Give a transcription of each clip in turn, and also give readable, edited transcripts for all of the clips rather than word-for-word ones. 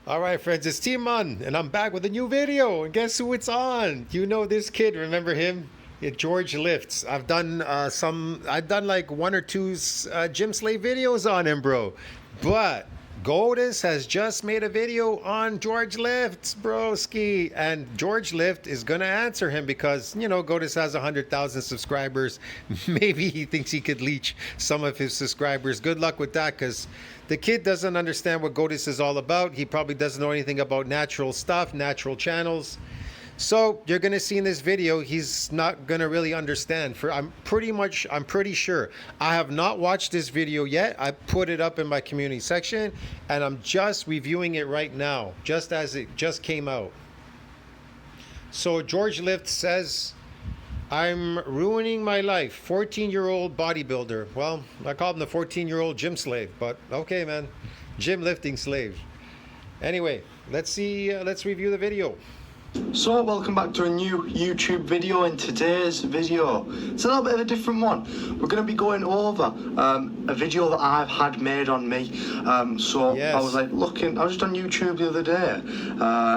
Alright friends, it's Timon, and I'm back with a new video, and guess who it's on? You know this kid, remember him? Yeah, George Lifts. I've done like one or two Gym Slave videos on him, bro. But Goatis has just made a video on George Lifts, broski. And George Lift is gonna answer him because, you know, Goatis has 100,000 subscribers. Maybe he thinks he could leech some of his subscribers. Good luck with that, because the kid doesn't understand what Goatis is all about. He probably doesn't know anything about natural stuff, natural channels. So you're gonna see in this video, he's not gonna really understand. I'm pretty sure. I have not watched this video yet. I put it up in my community section, and I'm just reviewing it right now, just as it just came out. So George Lift says, "I'm ruining my life. 14-year-old bodybuilder." Well, I call him the 14-year-old gym slave, but okay, man, gym lifting slave. Anyway, let's review the video. So welcome back to a new YouTube video. In today's video, it's a little bit of a different one. We're going to be going over a video that I've had made on me. Yes. I was like I was just on YouTube the other day,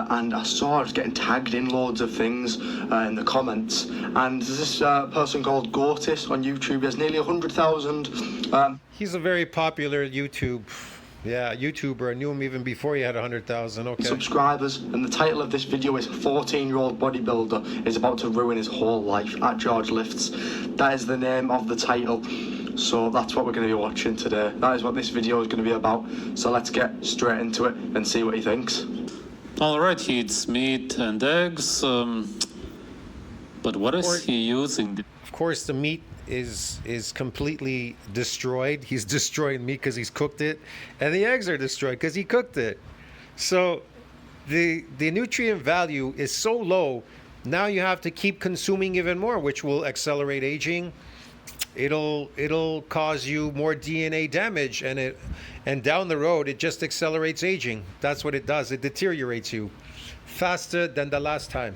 and I saw I was getting tagged in loads of things in the comments, and there's this person called Goatis on YouTube. He has nearly 100,000. He's a very popular YouTuber. I knew him even before he had 100,000. Okay. Subscribers, and the title of this video is 14-year-old bodybuilder is about to ruin his whole life at George Lifts. That is the name of the title. So that's what we're going to be watching today. That is what this video is going to be about. So let's get straight into it and see what he thinks. Alright, he eats meat and eggs, but what is he using? Of course, the meat is completely destroyed. He's destroying meat because he's cooked it, and the eggs are destroyed because he cooked it. So the nutrient value is so low. Now you have to keep consuming even more, which will accelerate aging. It'll cause you more DNA damage, and down the road it just accelerates aging. That's what it does. It deteriorates you faster than the last time.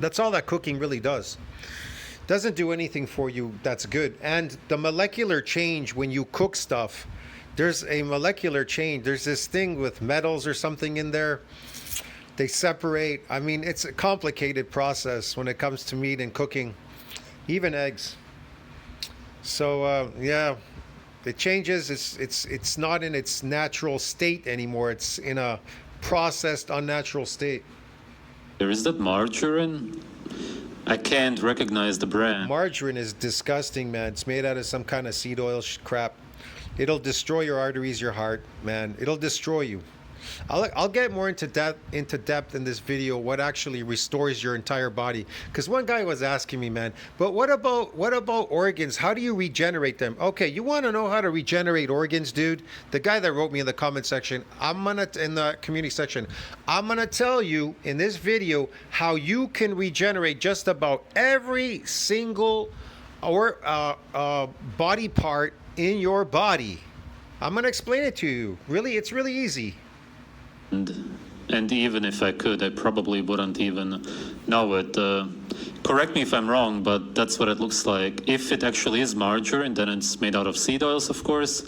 That's all that cooking really does. Doesn't do anything for you that's good. And the molecular change when you cook stuff, there's a molecular change. There's this thing with metals or something in there. They separate. I mean, it's a complicated process when it comes to meat and cooking, even eggs. So yeah, it changes. It's not in its natural state anymore. It's in a processed, unnatural state. There is that margarine. I can't recognize the brand. Margarine is disgusting, man. It's made out of some kind of seed oil crap. It'll destroy your arteries, your heart, man. It'll destroy you. I'll get more into depth in this video what actually restores your entire body. Because one guy was asking me, man, but what about organs? How do you regenerate them? Okay, you want to know how to regenerate organs, dude? The guy that wrote me in the comment section, in the community section, I'm gonna tell you in this video how you can regenerate just about every single body part in your body. I'm gonna explain it to you. Really, it's really easy. And even if I could, I probably wouldn't even know it. Correct me if I'm wrong, but that's what it looks like. If it actually is margarine, then it's made out of seed oils, of course.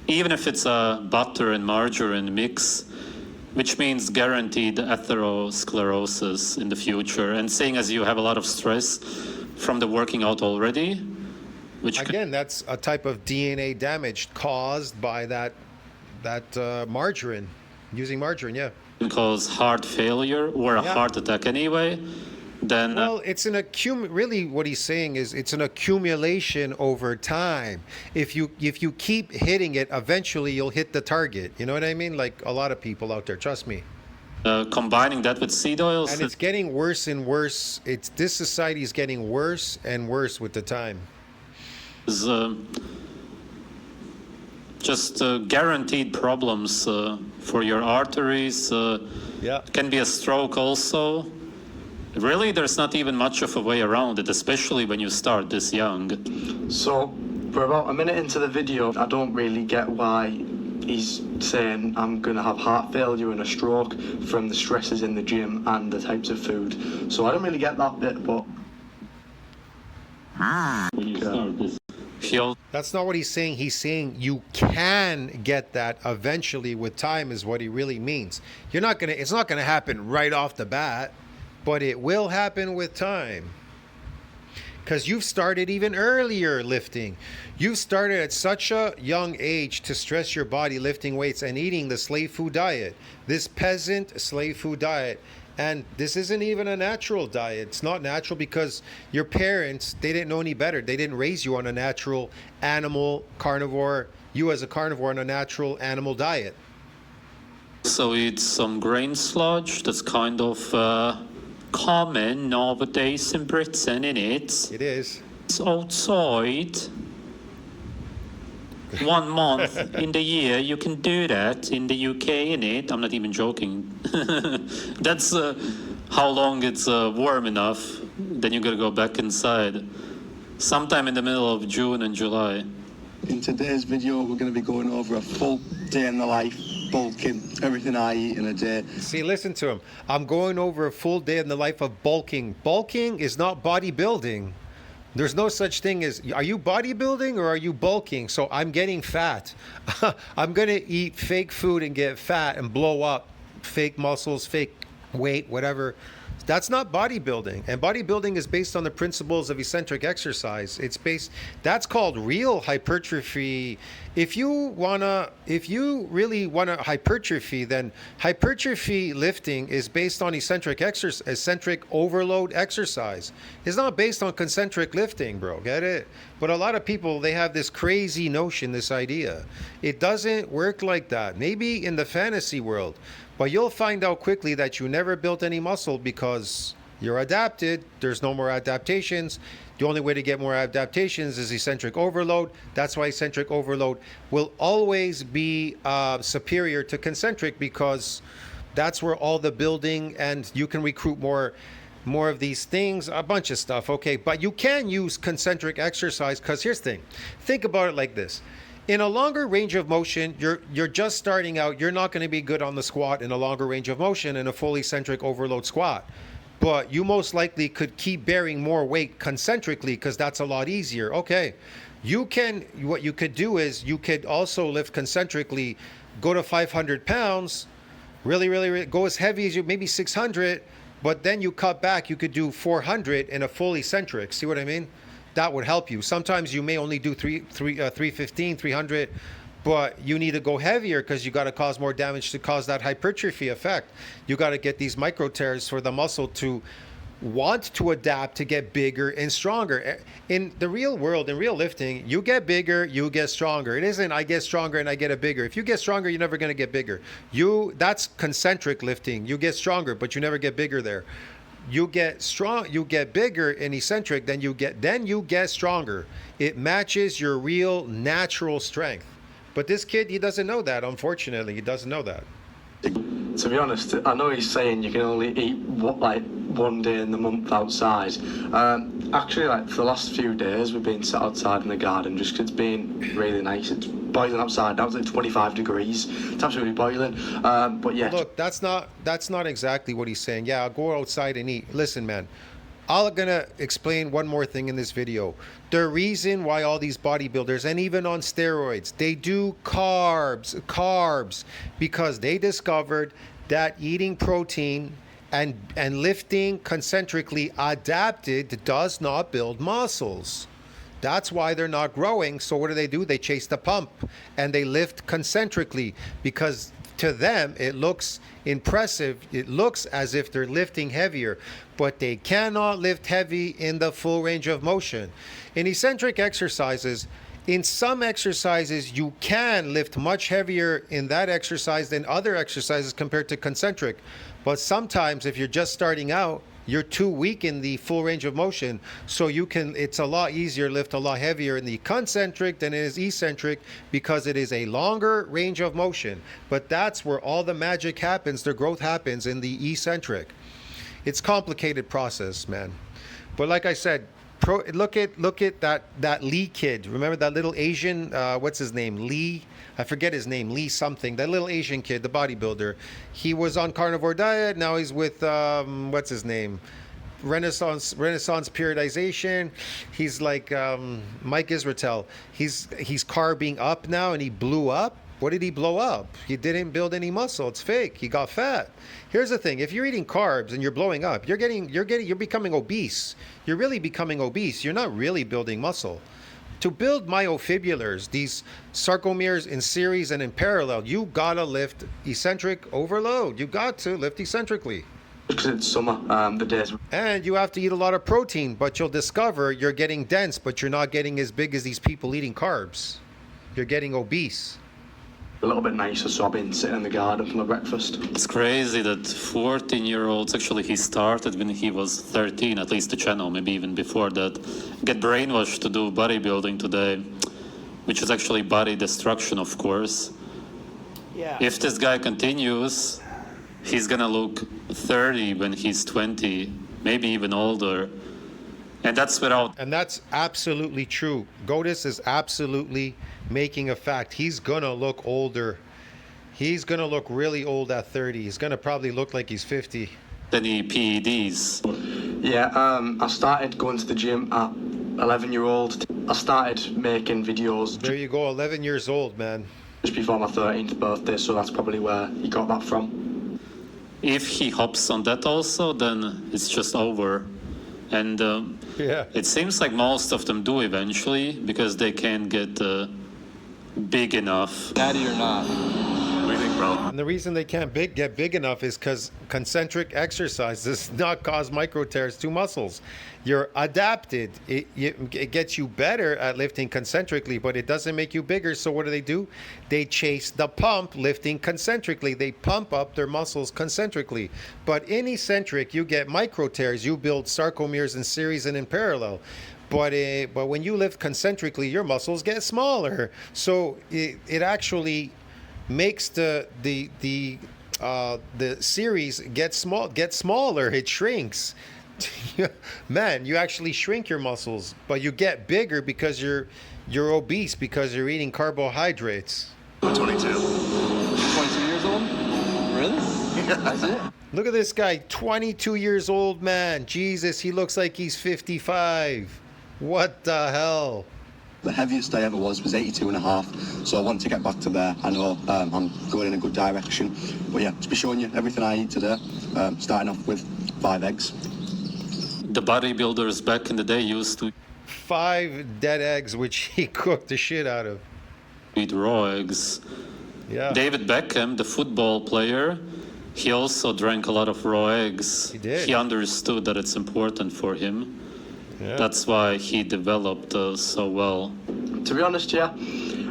Even if it's a butter and margarine mix, which means guaranteed atherosclerosis in the future. And seeing as you have a lot of stress from the working out already, which again, that's a type of DNA damage caused by that margarine. Using margarine, yeah. Can cause heart failure or a heart attack anyway. Then well, it's an really what he's saying is it's an accumulation over time. If you keep hitting it, eventually you'll hit the target. You know what I mean? Like a lot of people out there, trust me. Combining that with seed oils, and it's getting worse and worse. This society is getting worse and worse with the time. Is just guaranteed problems for your arteries. Can be a stroke also. Really, there's not even much of a way around it, especially when you start this young. So we're about a minute into the video. I don't really get why he's saying I'm going to have heart failure and a stroke from the stresses in the gym and the types of food. So I don't really get that bit, but when you start this He'll That's not what he's saying. He's saying you can get that eventually with time is what he really means. It's not gonna happen right off the bat, but it will happen with time. Because you've started even earlier lifting. You started at such a young age to stress your body lifting weights and eating the slave food diet, this peasant slave food diet. And this isn't even a natural diet. It's not natural because your parents, they didn't know any better. They didn't raise you on a natural animal carnivore, you as a carnivore on a natural animal diet. also eat some grain sludge. That's kind of common nowadays in Britain, innit? It is. It's outside. 1 month in the year, you can do that in the UK, innit? I'm not even joking. That's how long it's warm enough. Then you gotta go back inside. Sometime in the middle of June and July. In today's video, we're going to be going over a full day in the life, bulking, everything I eat in a day. See, listen to him. I'm going over a full day in the life of bulking. Bulking is not bodybuilding. There's no such thing as, are you bodybuilding or are you bulking? So I'm getting fat. I'm going to eat fake food and get fat and blow up fake muscles, fake weight, whatever. That's not bodybuilding. And bodybuilding is based on the principles of eccentric exercise. That's called real hypertrophy. If you really wanna hypertrophy, then hypertrophy lifting is based on eccentric overload exercise. It's not based on concentric lifting, bro. Get it? But a lot of people, they have this crazy notion, this idea. It doesn't work like that. Maybe in the fantasy world. But you'll find out quickly that you never built any muscle because you're adapted. There's no more adaptations. The only way to get more adaptations is eccentric overload. That's why eccentric overload will always be superior to concentric, because that's where all the building, and you can recruit more of these things, a bunch of stuff. Okay, but you can use concentric exercise, because here's the thing. Think about it like this. In a longer range of motion, you're just starting out. You're not going to be good on the squat in a longer range of motion in a full eccentric overload squat. But you most likely could keep bearing more weight concentrically, because that's a lot easier. Okay, what you could do is you could also lift concentrically, go to 500 pounds, really go as heavy as you, maybe 600, but then you cut back. You could do 400 in a full eccentric. See what I mean? That would help you. Sometimes you may only do 315, 300, but you need to go heavier because you got to cause more damage to cause that hypertrophy effect. You got to get these micro tears for the muscle to want to adapt to get bigger and stronger. In the real world, in real lifting, you get bigger, you get stronger. It isn't I get stronger and I get a bigger. If you get stronger, you're never going to get bigger. That's concentric lifting. You get stronger, but you never get bigger there. You get strong, you get bigger in eccentric, then you get stronger. It matches your real natural strength. But this kid, he doesn't know that. Unfortunately, he doesn't know that. To be honest, I know he's saying you can only eat one day in the month outside. Actually, for the last few days, we've been sat outside in the garden just 'cause it's been really nice. It's boiling outside now. It's like 25 degrees. It's absolutely boiling. But yeah. Look, that's not exactly what he's saying. Yeah, I'll go outside and eat. Listen, man. I'm gonna explain one more thing in this video. The reason why all these bodybuilders, and even on steroids, they do carbs, because they discovered that eating protein and lifting concentrically adapted does not build muscles. That's why they're not growing. So what do? They chase the pump and they lift concentrically, because to them it looks impressive. It looks as if they're lifting heavier, but they cannot lift heavy in the full range of motion. In eccentric exercises, in some exercises, you can lift much heavier in that exercise than other exercises compared to concentric. But sometimes if you're just starting out, you're too weak in the full range of motion, so it's a lot easier to lift a lot heavier in the concentric than it is eccentric, because it is a longer range of motion. But that's where all the magic happens, the growth happens in the eccentric. It's a complicated process, man. But like I said, look at that Lee kid. Remember that little Asian, what's his name? Lee? I forget his name, Lee something. That little Asian kid, the bodybuilder. He was on carnivore diet. Now he's with, what's his name? Renaissance periodization. He's like Mike Israetel. He's carbing up now, and he blew up. What did he blow up? He didn't build any muscle. It's fake. He got fat. Here's the thing: if you're eating carbs and you're blowing up, you're becoming obese. You're really becoming obese. You're not really building muscle. To build myofibulars, these sarcomeres in series and in parallel, you gotta lift eccentric overload. You got to lift eccentrically. Because it's summer, the days. And you have to eat a lot of protein, but you'll discover you're getting dense, but you're not getting as big as these people eating carbs. You're getting obese. A little bit nicer, so I've been sitting in the garden for my breakfast. It's crazy that 14-year-olds, actually he started when he was 13, at least the channel, maybe even before that, get brainwashed to do bodybuilding today, which is actually body destruction, of course. Yeah. If this guy continues, he's gonna look 30 when he's 20, maybe even older. And that's without... And that's absolutely true. Goatis is absolutely making a fact. He's gonna look older. He's gonna look really old at 30. He's gonna probably look like he's 50. Any PEDs. Yeah, I started going to the gym at 11-year-old. I started making videos There you go, 11 years old, man. just before my 13th birthday, so that's probably where he got that from. If he hops on that also, then it's just over. And Yeah. it seems like most of them do eventually, because they can't get big enough. Natty or not? What do you think, bro? And the reason they can't get big enough is because concentric exercise does not cause micro tears to muscles. You're adapted. It gets you better at lifting concentrically, but it doesn't make you bigger. So what do? They chase the pump, lifting concentrically. They pump up their muscles concentrically. But in eccentric, you get micro tears. You build sarcomeres in series and in parallel. But when you lift concentrically, your muscles get smaller. So it actually makes the series get smaller. It shrinks. Man, you actually shrink your muscles, but you get bigger because you're obese, because you're eating carbohydrates. I'm 22. 22 years old? Really? That's it? Look at this guy, 22 years old, man. Jesus, he looks like he's 55. What the hell? The heaviest I ever was 82 and a half, so I want to get back to there. I know I'm going in a good direction, but yeah, to be showing you everything I eat today, starting off with 5 eggs. The bodybuilders back in the day used to 5 dead eggs, which he cooked the shit out of. eat raw eggs. Yeah. David Beckham, the football player, he also drank a lot of raw eggs. He did. He understood that it's important for him. Yeah. That's why he developed so well. To be honest, yeah,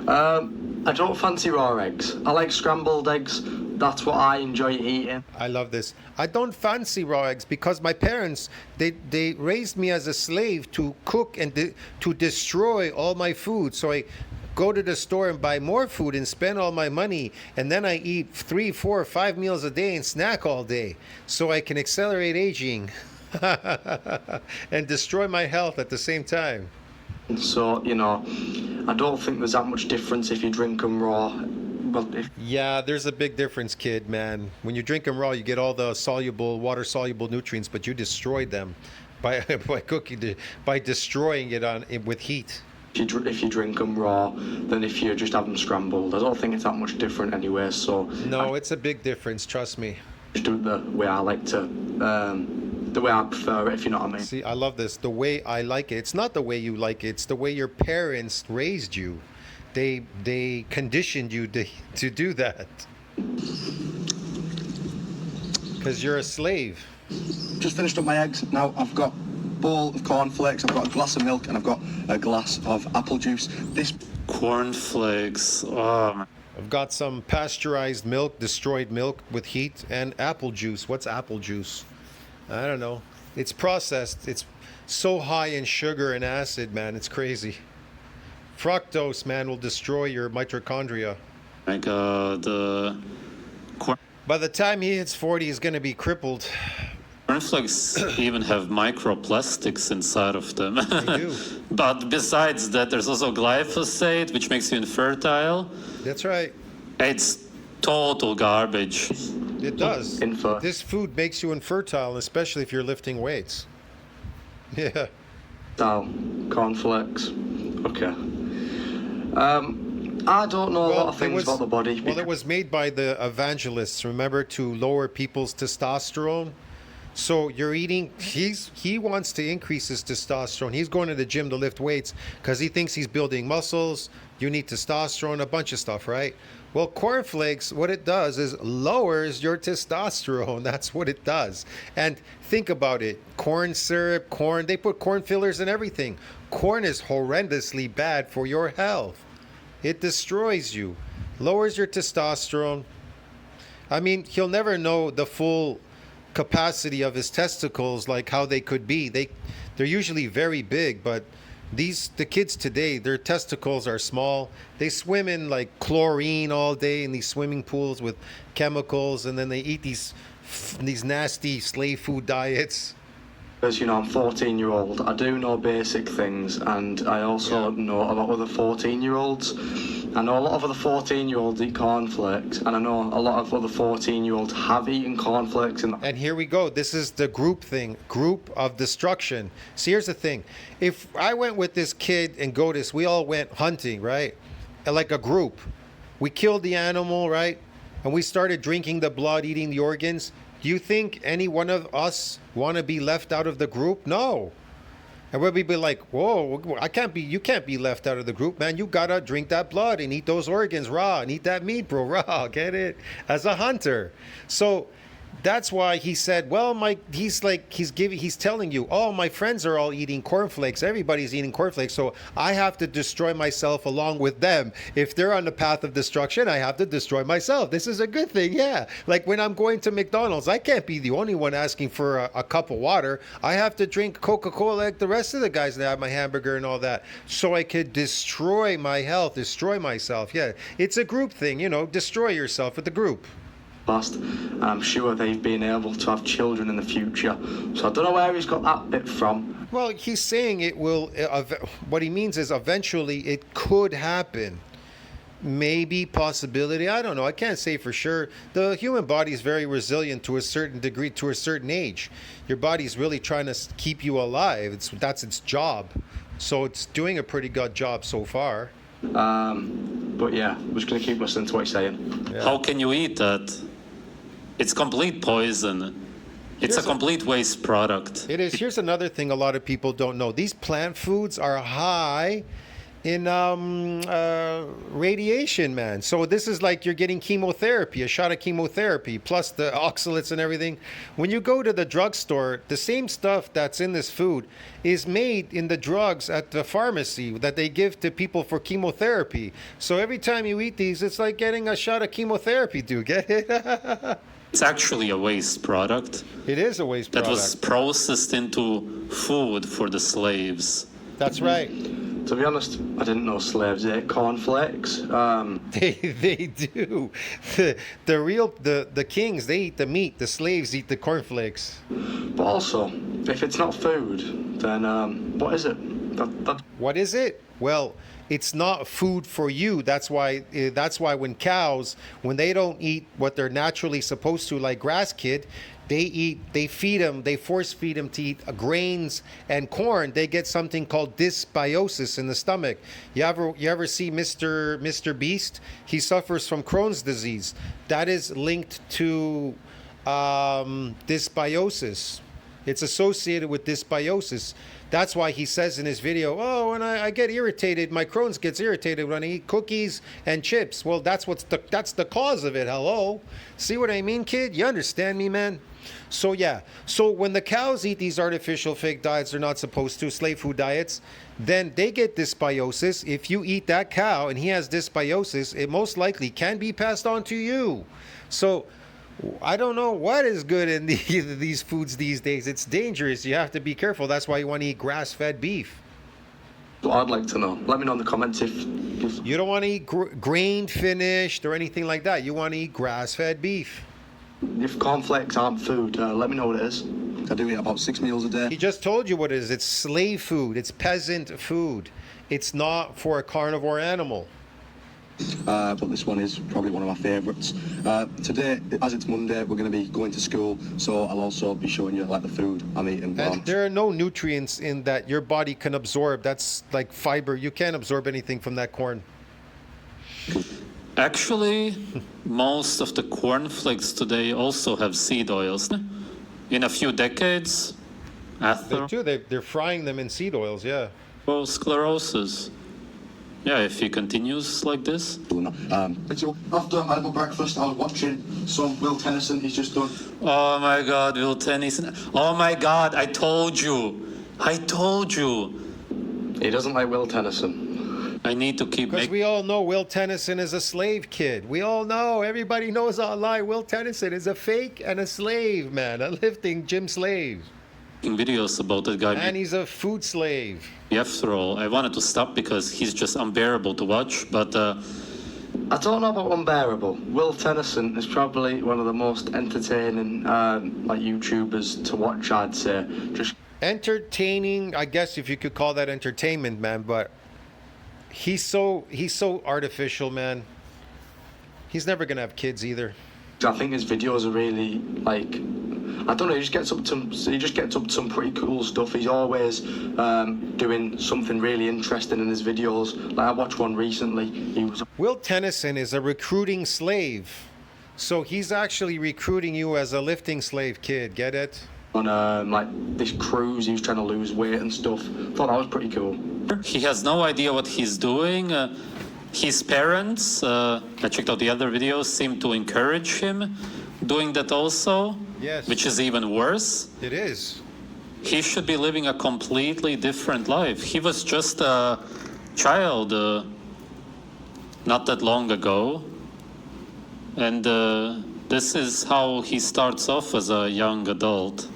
I don't fancy raw eggs. I like scrambled eggs. That's what I enjoy eating. I love this. I don't fancy raw eggs because my parents, they raised me as a slave to cook and to destroy all my food. So I go to the store and buy more food and spend all my money, and then I eat 3, 4, 5 meals a day and snack all day so I can accelerate aging and destroy my health at the same time. So, you know, I don't think there's that much difference if you drink them raw. Well, Yeah, there's a big difference, kid, man. When you drink them raw, you get all the water-soluble nutrients, but you destroy them by by destroying it with heat. if you drink them raw than if you just have them scrambled. I don't think it's that much different anyway, so No, it's a big difference, trust me. just do it the way I like to, the way I prefer it, if you know what I mean. See, I love this. The way I like it. It's not the way you like it. It's the way your parents raised you. They conditioned you to do that. Because you're a slave. Just finished up my eggs. Now I've got a bowl of cornflakes, I've got a glass of milk, and I've got a glass of apple juice. This Cornflakes. Oh, I've got some pasteurized milk, destroyed milk with heat, and apple juice. What's apple juice? I don't know. It's processed. It's so high in sugar and acid, man. It's crazy. Fructose, man, will destroy your mitochondria. my God. By the time he hits 40, he's going to be crippled. Cornflakes even have microplastics inside of them. They do. But besides that, there's also glyphosate, which makes you infertile. That's right. It's total garbage. It does. Info. This food makes you infertile, especially if you're lifting weights. Yeah. Style cornflakes. Okay. I don't know a lot of things about the body. Well, it was made by the evangelists, remember, to lower people's testosterone. So you're eating, he wants to increase his testosterone. He's going to the gym to lift weights because he thinks he's building muscles. You need testosterone, a bunch of stuff, right? Well, cornflakes, what it does is lowers your testosterone. That's what it does. And think about it. Corn syrup, corn, they put corn fillers in everything. Corn is horrendously bad for your health. It destroys you, lowers your testosterone. I mean, he'll never know the full capacity of his testicles, like how they could be. They're usually very big, but the kids today, their testicles are small. They swim in like chlorine all day in these swimming pools with chemicals, and then they eat these nasty slave food diets. As you know, I'm 14-year-old. I do know basic things, and I also know about other 14-year-olds. I know a lot of other 14-year-olds eat cornflakes, and I know a lot of other 14-year-olds have eaten cornflakes. And here we go. This is the group thing, group of destruction. See, here's the thing. If I went with this kid and Goatis, we all went hunting, right? Like a group. We killed the animal, right? And we started drinking the blood, eating the organs. Do you think any one of us want to be left out of the group? No. And we'll be like, whoa, you can't be left out of the group, man. You gotta drink that blood and eat those organs raw and eat that meat, bro, raw. Get it? As a hunter. So that's why he said, well, he's telling you, oh, my friends are all eating cornflakes. Everybody's eating cornflakes. So I have to destroy myself along with them. If they're on the path of destruction, I have to destroy myself. This is a good thing. Yeah. Like when I'm going to McDonald's, I can't be the only one asking for a cup of water. I have to drink Coca-Cola like the rest of the guys that have my hamburger and all that. So I could destroy my health, destroy myself. Yeah. It's a group thing, destroy yourself with the group. Past, and I'm sure they've been able to have children in the future. So I don't know where he's got that bit from. Well, he's saying it will, what he means is eventually it could happen. Maybe, possibility, I don't know. I can't say for sure. The human body is very resilient to a certain degree, to a certain age. Your body's really trying to keep you alive. That's its job. So it's doing a pretty good job so far. But yeah, I'm just going to keep listening to what he's saying. Yeah. How can you eat that? It's complete poison. It's a complete waste product. It is. Here's another thing a lot of people don't know. These plant foods are high in radiation, man. So this is like you're getting chemotherapy, a shot of chemotherapy, plus the oxalates and everything. When you go to the drugstore, the same stuff that's in this food is made in the drugs at the pharmacy that they give to people for chemotherapy. So every time you eat these, it's like getting a shot of chemotherapy, dude. Get it? It's actually a waste product. It is a waste product. That was processed into food for the slaves. That's right. To be honest, I didn't know slaves ate cornflakes. They do. The kings, they eat the meat. The slaves eat the cornflakes. But also, if it's not food, then what is it? What is it? Well, it's not food for you. That's why when cows, when they don't eat what they're naturally supposed to, like grass kid, they force feed them to eat grains and corn. They get something called dysbiosis in the stomach. You ever see Mr. Beast? He suffers from Crohn's disease. That is linked to dysbiosis. It's associated with dysbiosis. That's why he says in his video, oh, when I get irritated, my Crohn's gets irritated when I eat cookies and chips. Well, that's the cause of it. Hello? See what I mean, kid? You understand me, man? So yeah. So when the cows eat these artificial fake diets they're not supposed to, slave food diets, then they get dysbiosis. If you eat that cow and he has dysbiosis, it most likely can be passed on to you. So I don't know what is good in these foods these days. It's dangerous. You have to be careful. That's why you want to eat grass-fed beef. What I'd like to know. Let me know in the comments if you don't want to eat grain finished or anything like that. You want to eat grass-fed beef. If cornflakes aren't food, let me know what it is. I do eat about 6 meals a day. He just told you what it is. It's slave food. It's peasant food. It's not for a carnivore animal. but this one is probably one of my favourites. Today, as it's Monday, we're going to be going to school, so I'll also be showing you like the food I'm eating. And there are no nutrients in that your body can absorb. That's like fiber. You can't absorb anything from that corn. Actually, most of the cornflakes today also have seed oils. In a few decades, They do. They're frying them in seed oils, yeah. atherosclerosis. Yeah, if he continues like this. After I had my breakfast, I was watching some Will Tennyson. He's just done. Oh my God, Will Tennyson. Oh my God, I told you. I told you. He doesn't like Will Tennyson. I need to keep Because making. we all know Will Tennyson is a slave kid. We all know. Everybody knows online Will Tennyson is a fake and a slave, man. A lifting gym slave. Videos about that guy. And he's a food slave. After all, I wanted to stop because he's just unbearable to watch. But I don't know about unbearable. Will Tennyson is probably one of the most entertaining like YouTubers to watch, I'd say. Just Entertaining, I guess if you could call that entertainment, man, but he's so artificial, man. He's never gonna have kids either. I think his videos are really like, I don't know. He just gets up to some pretty cool stuff. He's always doing something really interesting in his videos. Like I watched one recently. He was Will Tennyson is a recruiting slave. So he's actually recruiting you as a lifting slave kid, get it? on like this cruise. He was trying to lose weight and stuff. Thought that was pretty cool. He has no idea what he's doing. His parents, I checked out the other videos, seem to encourage him doing that also. Yes. Which is even worse. It is. He should be living a completely different life. He was just a child not that long ago. And this is how he starts off as a young adult.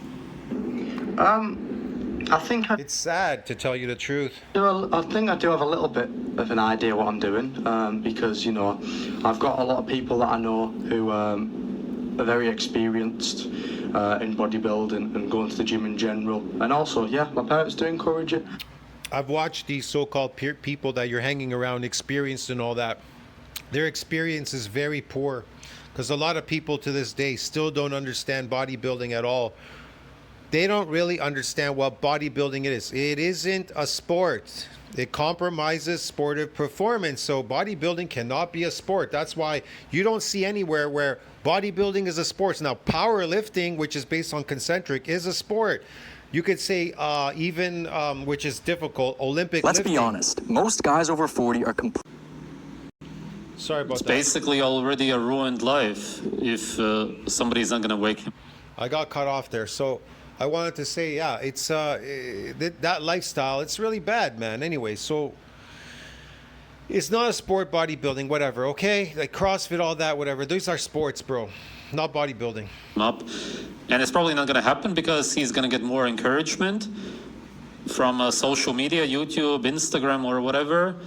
I think It's sad, to tell you the truth. I think I do have a little bit of an idea what I'm doing, because, you know, I've got a lot of people that I know who are very experienced in bodybuilding and going to the gym in general. And also, yeah, my parents do encourage it. I've watched these so-called peer people that you're hanging around, experienced and all that. Their experience is very poor, because a lot of people to this day still don't understand bodybuilding at all. They don't really understand what bodybuilding is. It isn't a sport. It compromises sportive performance. So bodybuilding cannot be a sport. That's why you don't see anywhere where bodybuilding is a sport. Now, powerlifting, which is based on concentric, is a sport. You could say even, which is difficult, Olympic Let's lifting. be honest. Most guys over 40 are Sorry about It's that. basically already a ruined life if somebody's not going to wake him. I got cut off there. So I wanted to say, yeah, it's that lifestyle, it's really bad, man. Anyway, so it's not a sport, bodybuilding, whatever, okay? Like CrossFit, all that, whatever. These are sports, bro, not bodybuilding. Up. And it's probably not going to happen because he's going to get more encouragement from social media, YouTube, Instagram, or whatever,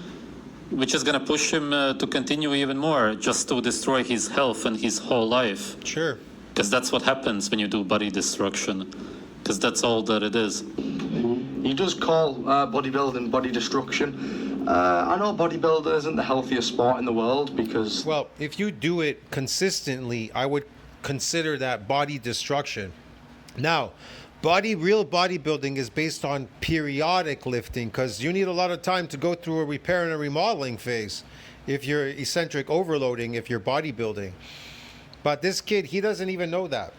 which is going to push him to continue even more, just to destroy his health and his whole life. Sure. Because that's what happens when you do body destruction. Because that's all that it is. He does call bodybuilding body destruction. I know bodybuilder isn't the healthiest sport in the world because... Well, if you do it consistently, I would consider that body destruction. Now, real bodybuilding is based on periodic lifting, because you need a lot of time to go through a repair and a remodeling phase if you're eccentric overloading, if you're bodybuilding. But this kid, he doesn't even know that.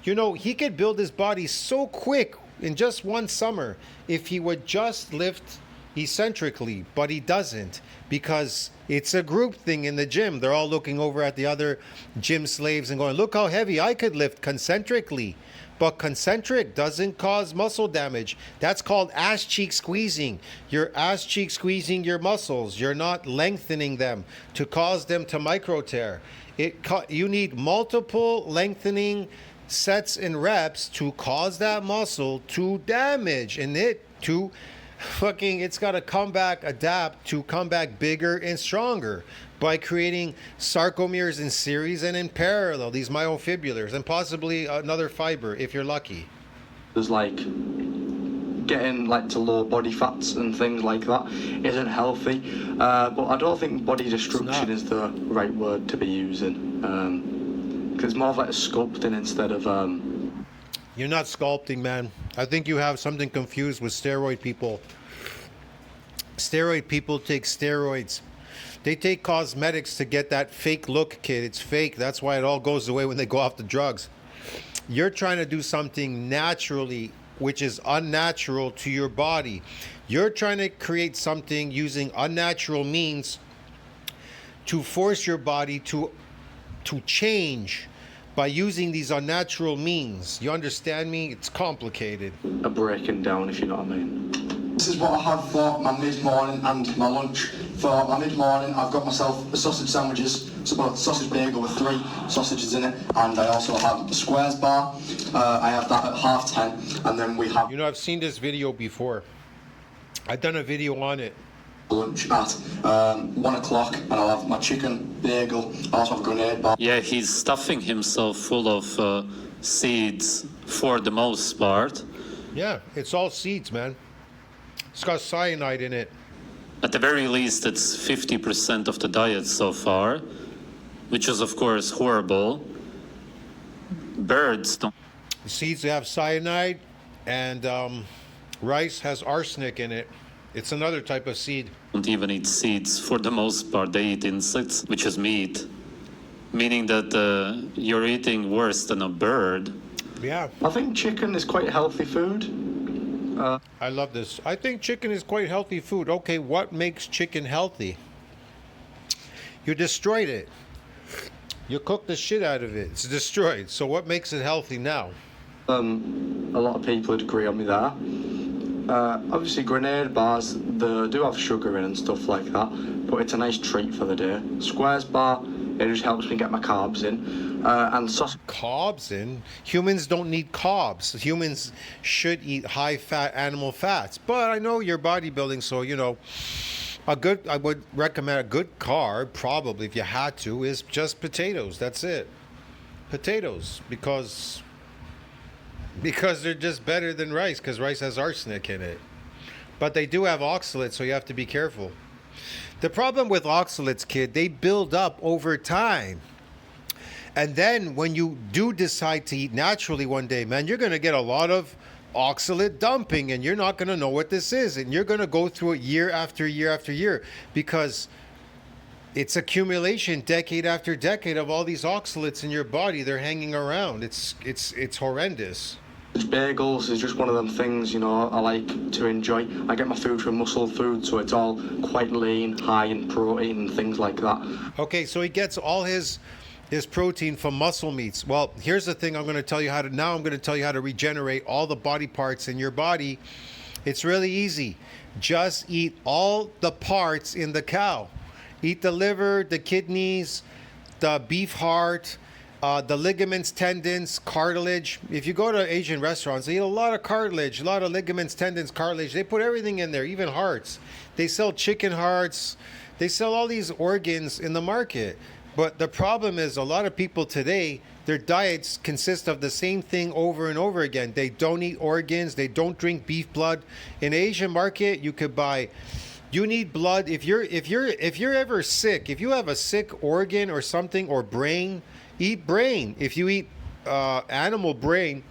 You know, he could build his body so quick in just one summer if he would just lift eccentrically, but he doesn't, because it's a group thing in the gym. They're all looking over at the other gym slaves and going, look how heavy I could lift concentrically. But concentric doesn't cause muscle damage. That's called ass cheek squeezing. You're ass cheek squeezing your muscles. You're not lengthening them to cause them to micro tear. You need multiple lengthening sets and reps to cause that muscle to damage, and it's got to come back, adapt to come back bigger and stronger by creating sarcomeres in series and in parallel, these myofibrillars, and possibly another fiber if you're lucky. There's like getting like to low body fats and things like that isn't healthy. But I don't think body destruction is the right word to be using. Because it's more of like a sculpting instead of. You're not sculpting, man. I think you have something confused with steroid people. Steroid people take steroids. They take cosmetics to get that fake look, kid. It's fake. That's why it all goes away when they go off the drugs. You're trying to do something naturally, which is unnatural to your body. You're trying to create something using unnatural means to force your body to change by using these unnatural means. You understand me? It's complicated. A breaking down, if you know what I mean. This is what I have for my mid-morning and my lunch. For my mid-morning, I've got myself the sausage sandwiches. It's about a sausage bagel with 3 sausages in it, and I also have a squares bar. I have that at 10:30, and then we have. You know, I've seen this video before. I've done a video on it. Lunch at 1 o'clock, and I'll have my chicken bagel. I also have a grenade bar. Yeah, he's stuffing himself full of seeds for the most part. Yeah, it's all seeds, man. It's got cyanide in it. At the very least, it's 50% of the diet so far, which is, of course, horrible. Birds don't. The seeds have cyanide, and rice has arsenic in it. It's another type of seed. Don't even eat seeds for the most part. They eat insects, which is meat, meaning that you're eating worse than a bird. Yeah. I think chicken is quite healthy food. I love this. I think chicken is quite healthy food. Okay, what makes chicken healthy? You destroyed it. You cooked the shit out of it. It's destroyed. So what makes it healthy now? A lot of people would agree on me there. Obviously, grenade bars, they do have sugar in and stuff like that, but it's a nice treat for the day. Squares bar, it just helps me get my carbs in. And sausage. Carbs in? Humans don't need carbs. Humans should eat high-fat animal fats. But I know you're bodybuilding, so, you know, I would recommend a good carb, probably, if you had to, is just potatoes. That's it. Potatoes, because they're just better than rice, because rice has arsenic in it. But they do have oxalates, so you have to be careful. The problem with oxalates, kid, they build up over time. And then when you do decide to eat naturally one day, man, you're going to get a lot of oxalate dumping, and you're not going to know what this is. And you're going to go through it year after year after year, because it's accumulation decade after decade of all these oxalates in your body. They're hanging around. It's horrendous. Bagels is just one of them things, you know, I like to enjoy. I get my food from Muscle Food, so it's all quite lean, high in protein and things like that. Okay, so he gets all his protein from muscle meats. Well, here's the thing. I'm going to tell you how to regenerate all the body parts in your body. It's really easy. Just eat all the parts in the cow. Eat the liver, the kidneys, the beef heart, the ligaments, tendons, cartilage. If you go to Asian restaurants, they eat a lot of cartilage, a lot of ligaments, tendons, cartilage. They put everything in there, even hearts. They sell chicken hearts. They sell all these organs in the market. But the problem is, a lot of people today, their diets consist of the same thing over and over again. They don't eat organs. They don't drink beef blood. In the Asian market, you could buy. You need blood. If you're ever sick, if you have a sick organ or something, or brain, eat brain. If you eat animal brain,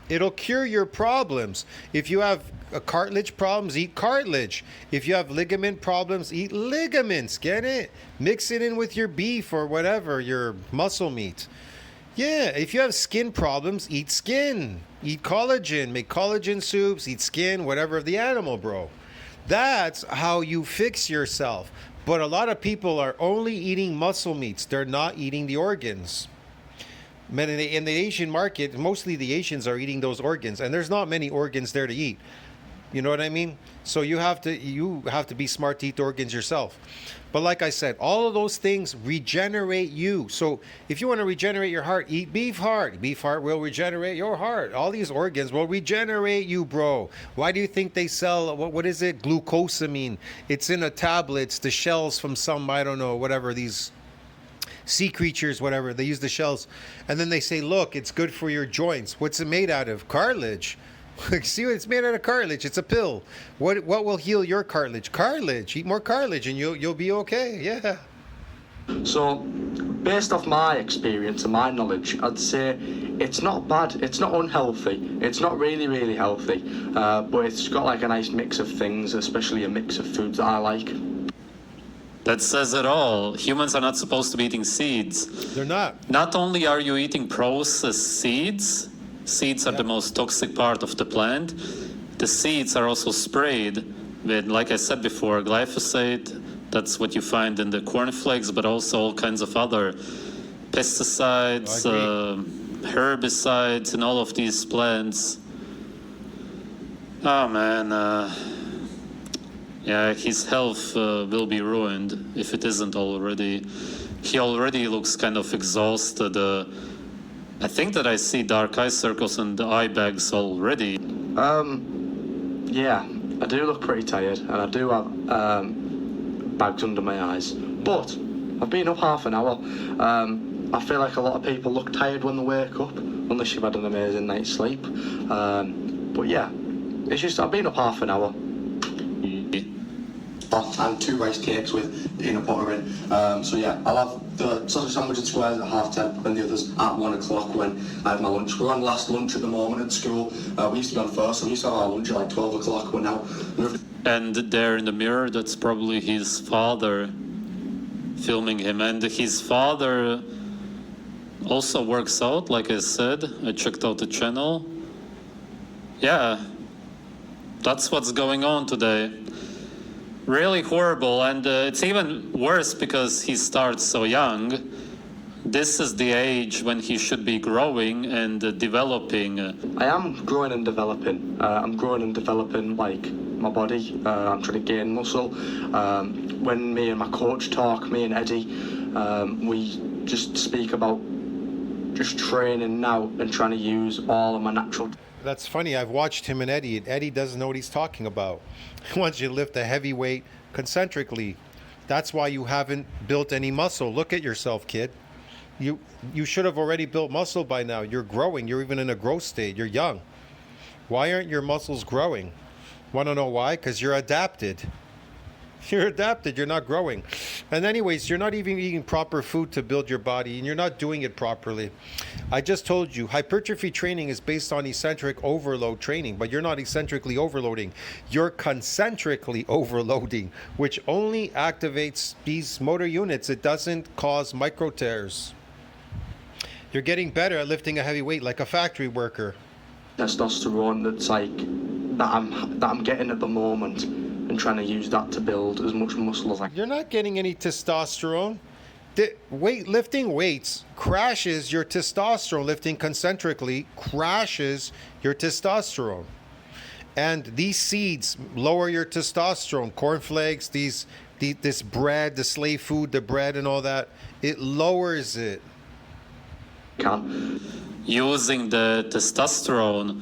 it'll cure your problems. If you have cartilage problems, eat cartilage. If you have ligament problems, eat ligaments. Get it? Mix it in with your beef or whatever, your muscle meat. Yeah, if you have skin problems, eat skin. Eat collagen. Make collagen soups. Eat skin, whatever of the animal, bro. That's how you fix yourself. But a lot of people are only eating muscle meats. They're not eating the organs. Man, in the Asian market, mostly the Asians are eating those organs, and there's not many organs there to eat. You know what I mean? So you have to be smart to eat organs yourself. But like I said, all of those things regenerate you. So if you want to regenerate your heart, eat beef heart. Beef heart will regenerate your heart. All these organs will regenerate you, bro. Why do you think they sell, what is it? Glucosamine. It's in a tablet. It's the shells from some, I don't know, whatever, these sea creatures, whatever. They use the shells. And then they say, look, it's good for your joints. What's it made out of? Cartilage. See, it's made out of cartilage. It's a pill. What will heal your cartilage? Cartilage. Eat more cartilage, and you'll be okay. Yeah. So, based off my experience and my knowledge, I'd say it's not bad. It's not unhealthy. It's not really, really healthy. But it's got like a nice mix of things, especially a mix of foods that I like. That says it all. Humans are not supposed to be eating seeds. They're not. Not only are you eating processed seeds, seeds are the most toxic part of the plant. The seeds are also sprayed with, like I said before, glyphosate. That's what you find in the cornflakes, but also all kinds of other pesticides, herbicides in all of these plants. Oh man, yeah, his health will be ruined if it isn't already. He already looks kind of exhausted. I think that I see dark eye circles and eye bags already. Yeah, I do look pretty tired, and I do have bags under my eyes. But I've been up half an hour. I feel like a lot of people look tired when they wake up, unless you've had an amazing night's sleep. But yeah, it's just I've been up half an hour. And 2 rice cakes with peanut butter in. So yeah, I'll have the sausage sandwich and squares at 10:30 and the others at 1 o'clock when I have my lunch. We're on last lunch at the moment at school. We used to be on first, so we used to have our lunch at like 12 o'clock. We're now moved. And there in the mirror, that's probably his father filming him. And his father also works out, like I said. I checked out the channel. Yeah, that's what's going on today. Really horrible, and it's even worse because he starts so young. This is the age when he should be growing and developing. I am growing and developing. I'm growing and developing like my body. I'm trying to gain muscle. When me and my coach talk, me and Eddie, we just speak about just training now and trying to use all of my natural. That's funny. I've watched him and Eddie. Eddie doesn't know what he's talking about. He wants you to lift a heavy weight concentrically. That's why you haven't built any muscle. Look at yourself, kid. You should have already built muscle by now. You're growing. You're even in a growth state. You're young. Why aren't your muscles growing? Want to know why? Because you're adapted. You're adapted. You're not growing. And anyways, you're not even eating proper food to build your body, and you're not doing it properly. I just told you, hypertrophy training is based on eccentric overload training, but you're not eccentrically overloading. You're concentrically overloading, which only activates these motor units. It doesn't cause micro tears. You're getting better at lifting a heavy weight like a factory worker. Testosterone that's like that I'm getting at the moment, and trying to use that to build as much muscle as I can. You're not getting any testosterone. Lifting weights crashes your testosterone. Lifting concentrically crashes your testosterone. And these seeds lower your testosterone. Cornflakes, this bread, the slave food, the bread and all that, it lowers it. Using the testosterone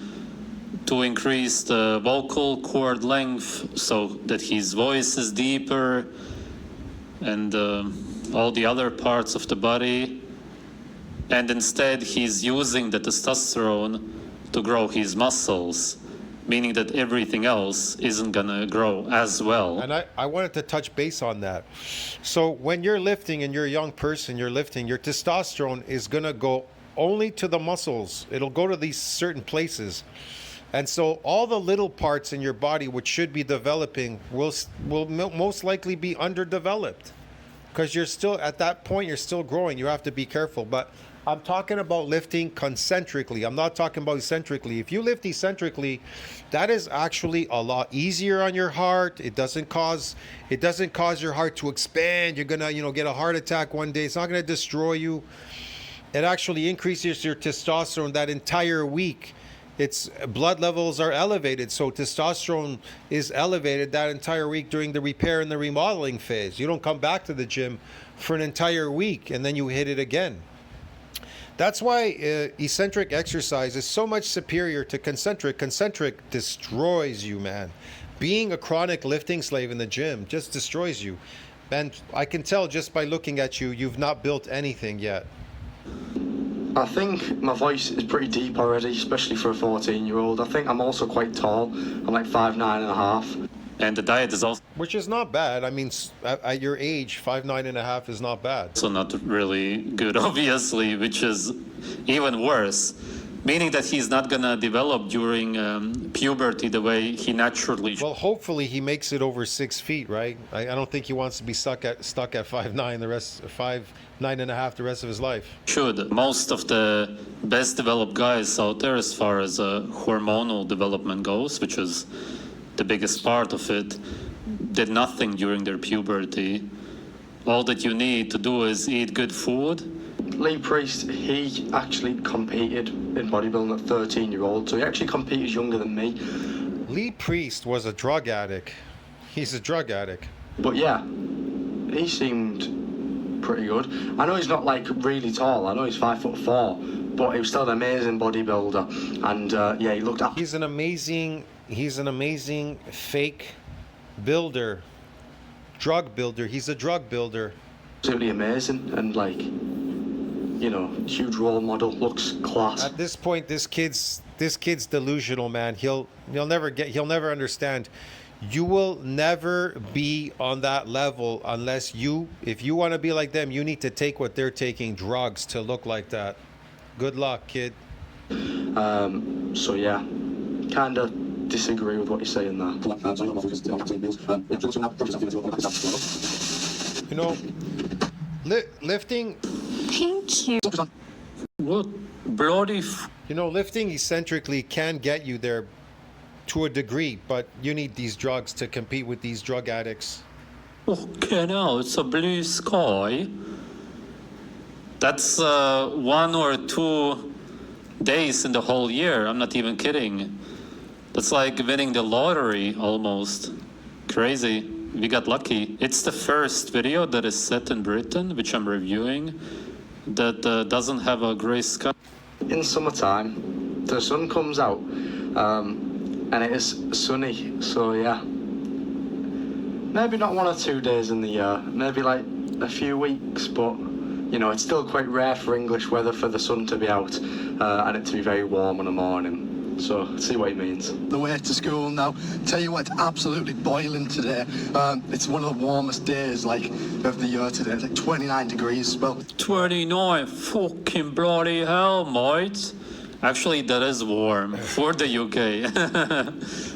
to increase the vocal cord length so that his voice is deeper and all the other parts of the body. And instead he's using the testosterone to grow his muscles, meaning that everything else isn't gonna grow as well. And I wanted to touch base on that. So when you're lifting and you're a young person, you're lifting, your testosterone is gonna go only to the muscles. It'll go to these certain places. And so all the little parts in your body which should be developing will most likely be underdeveloped, because you're still at that point, you're still growing. You have to be careful. But I'm talking about lifting concentrically. I'm not talking about eccentrically. If you lift eccentrically, that is actually a lot easier on your heart. It doesn't cause your heart to expand. You're gonna, get a heart attack one day. It's not gonna destroy you. It actually increases your testosterone that entire week. Its blood levels are elevated, so testosterone is elevated that entire week during the repair and the remodeling phase. You don't come back to the gym for an entire week and then you hit it again. That's why eccentric exercise is so much superior to concentric. Concentric destroys you, man. Being a chronic lifting slave in the gym just destroys you. And I can tell just by looking at you, you've not built anything yet. I think my voice is pretty deep already, especially for a 14-year-old. I think I'm also quite tall. I'm like 5'9.5". And the diet is also Which is not bad. I mean, at your age, 5'9.5" is not bad. not really good, obviously, which is even worse. Meaning that he's not gonna develop during puberty the way he naturally should. Well, hopefully he makes it over 6 feet, right? I don't think he wants to be stuck at 5'9" the rest 5'9.5" the rest of his life. Should. Most of the best developed guys out there, as far as hormonal development goes, which is the biggest part of it, did nothing during their puberty. All that you need to do is eat good food. Lee Priest, he actually competed in bodybuilding at 13-year-old, so he actually competed younger than me. Lee Priest was a drug addict. He's a drug addict. But yeah, he seemed pretty good. I know he's not like really tall. I know he's 5'4", but he was still an amazing bodybuilder. And yeah, he looked up. He's an amazing fake builder, drug builder. He's a drug builder. Absolutely amazing, and like, you know, huge role model, looks class. At this point, this kid's delusional, man. He'll never understand. You will never be on that level unless if you want to be like them, you need to take what they're taking, drugs, to look like that. Good luck, kid. So yeah, kind of disagree with what you're saying there. You know, lifting. Thank you. What bloody You know, lifting eccentrically can get you there to a degree, but you need these drugs to compete with these drug addicts. Okay, now it's a blue sky. That's 1 or 2 days in the whole year. I'm not even kidding. That's like winning the lottery almost. Crazy. We got lucky. It's the first video that is set in Britain, which I'm reviewing, that doesn't have a grey sky. In summertime, the sun comes out, and it is sunny, so yeah. Maybe not 1 or 2 days in the year, maybe like a few weeks, but you know, it's still quite rare for English weather for the sun to be out and it to be very warm in the morning. So, see what he means. The way to school now. Tell you what, it's absolutely boiling today. It's one of the warmest days, like, of the year today. It's like 29 degrees. Well, 29 fucking bloody hell, mate. Actually, that is warm for the UK.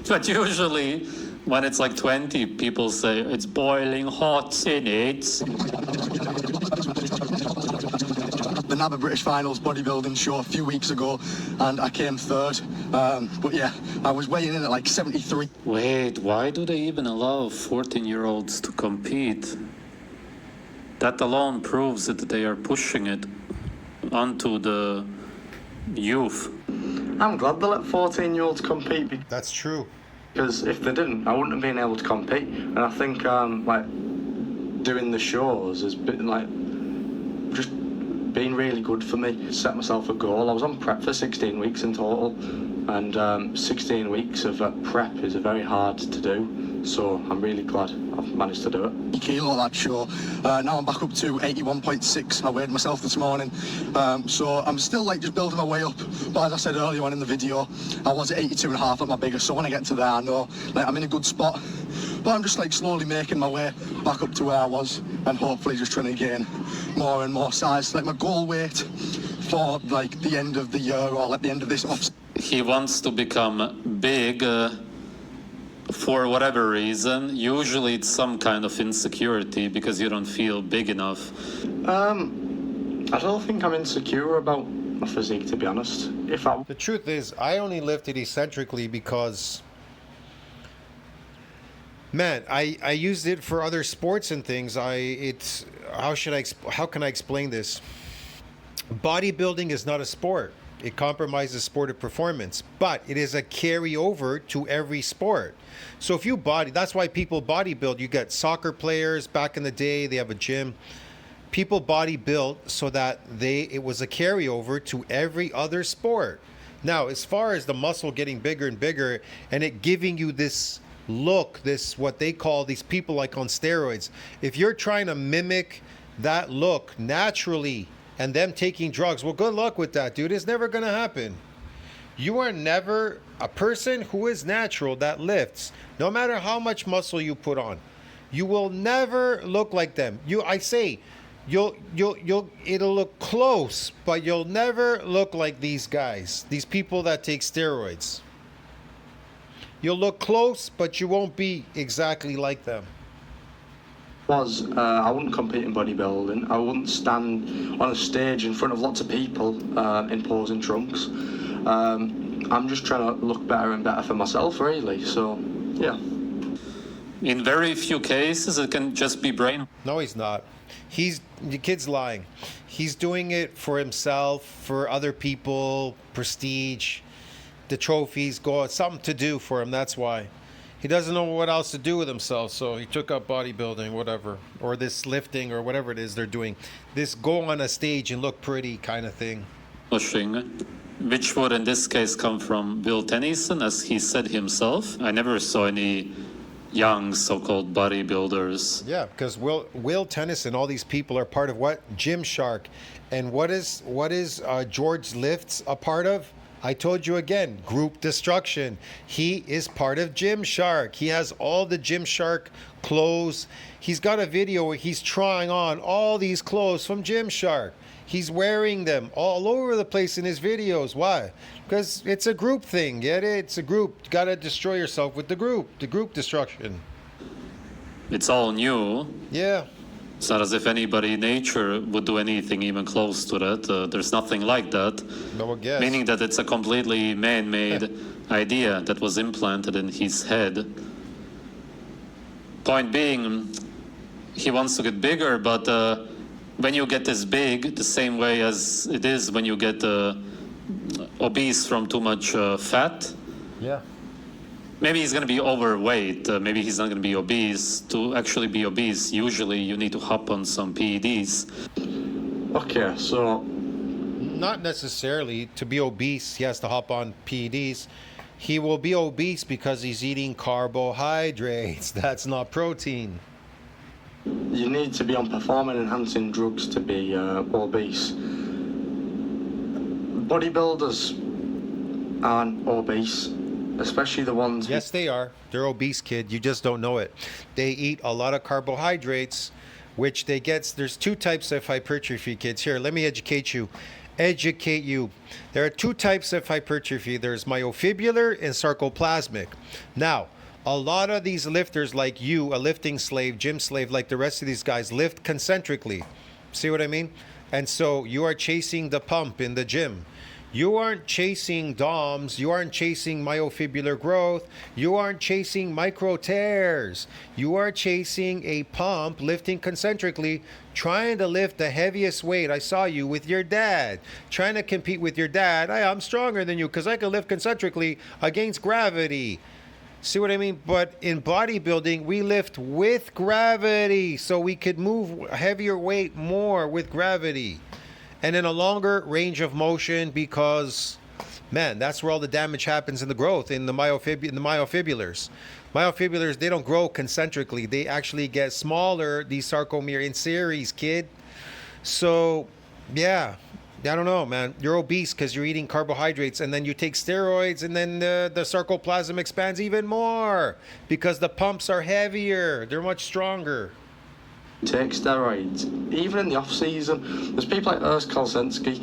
But usually, when it's like 20, people say it's boiling hot in it. the NABA British Finals bodybuilding show a few weeks ago, and I came third. But yeah, I was weighing in at like 73. Wait, why do they even allow 14-year-olds to compete? That alone proves that they are pushing it onto the youth. I'm glad they let 14-year-olds compete. That's true. Because if they didn't, I wouldn't have been able to compete. And I think like doing the shows has been like just been really good for me. Set myself a goal. I was on prep for 16 weeks in total, and 16 weeks of prep is very hard to do. So I'm really glad I've managed to do it. Kilo that show. Now I'm back up to 81.6. I weighed myself this morning. So I'm still like just building my way up. But as I said earlier on in the video, I was at 82.5 at my biggest. So when I get to there, I know like I'm in a good spot. But I'm just like slowly making my way back up to where I was, and hopefully just trying to gain more and more size. Like my goal weight for like the end of the year or at the end of this off. He wants to become big for whatever reason. Usually it's some kind of insecurity because you don't feel big enough. I don't think I'm insecure about my physique, to be honest. The truth is, I only lifted eccentrically because, man, I used it for other sports and things. How can I explain this? Bodybuilding is not a sport. It compromises sport performance, but it is a carryover to every sport. So if you that's why people bodybuild. You get soccer players back in the day, they have a gym. People bodybuild so that it was a carryover to every other sport. Now, as far as the muscle getting bigger and bigger and it giving you this look, this what they call these people like on steroids, if you're trying to mimic that look naturally, and them taking drugs. Well, good luck with that, dude. It's never going to happen. You are never a person who is natural that lifts, no matter how much muscle you put on. You will never look like them. It'll look close, but you'll never look like these guys, these people that take steroids. You'll look close, but you won't be exactly like them. I wouldn't compete in bodybuilding. I wouldn't stand on a stage in front of lots of people in posing trunks. I'm just trying to look better and better for myself, really. So, yeah. In very few cases, it can just be brain. No, he's not. The kid's lying. He's doing it for himself, for other people, prestige, the trophies, something to do for him. That's why. He doesn't know what else to do with himself, so he took up bodybuilding, whatever, or this lifting, or whatever it is they're doing. This go on a stage and look pretty kind of thing. Pushing, which would in this case come from Will Tennyson, as he said himself. I never saw any young so-called bodybuilders. Yeah, because Will Tennyson, all these people are part of what? Gymshark. And what is George Lifts a part of? I told you again, group destruction. He is part of Gymshark. He has all the Gymshark clothes. He's got a video where he's trying on all these clothes from Gymshark. He's wearing them all over the place in his videos. Why? Because it's a group thing. Get it? It's a group. You got to destroy yourself with the group destruction. It's all new. Yeah. It's not as if anybody in nature would do anything even close to that. There's nothing like that. No, I guess. Meaning that it's a completely man-made idea that was implanted in his head. Point being, he wants to get bigger, but when you get this big, the same way as it is when you get obese from too much fat. Yeah. Maybe he's going to be overweight. Maybe he's not going to be obese. To actually be obese, usually you need to hop on some PEDs. Okay, so... Not necessarily. To be obese, he has to hop on PEDs. He will be obese because he's eating carbohydrates. That's not protein. You need to be on performance-enhancing drugs to be obese. Bodybuilders aren't obese. Especially the ones... Yes, they are. They're obese, kid. You just don't know it. They eat a lot of carbohydrates, which they get... There's two types of hypertrophy, kids. Here, let me educate you. There are two types of hypertrophy. There's myofibrillar and sarcoplasmic. Now, a lot of these lifters like you, a lifting slave, gym slave, like the rest of these guys, lift concentrically. See what I mean? And so you are chasing the pump in the gym. You aren't chasing DOMs. You aren't chasing myofibrillar growth. You aren't chasing micro tears. You are chasing a pump, lifting concentrically, trying to lift the heaviest weight. I saw you with your dad, trying to compete with your dad. Hey, I'm stronger than you because I can lift concentrically against gravity. See what I mean? But in bodybuilding, we lift with gravity, so we could move heavier weight more with gravity. And in a longer range of motion because, man, that's where all the damage happens in the growth, in the myofibrillars. Myofibrillars, they don't grow concentrically. They actually get smaller, these sarcomere in series, kid. So, yeah, I don't know, man. You're obese because you're eating carbohydrates, and then you take steroids, and then the sarcoplasm expands even more because the pumps are heavier. They're much stronger. Take steroids, even in the off season. There's people like Urs Kolsensky.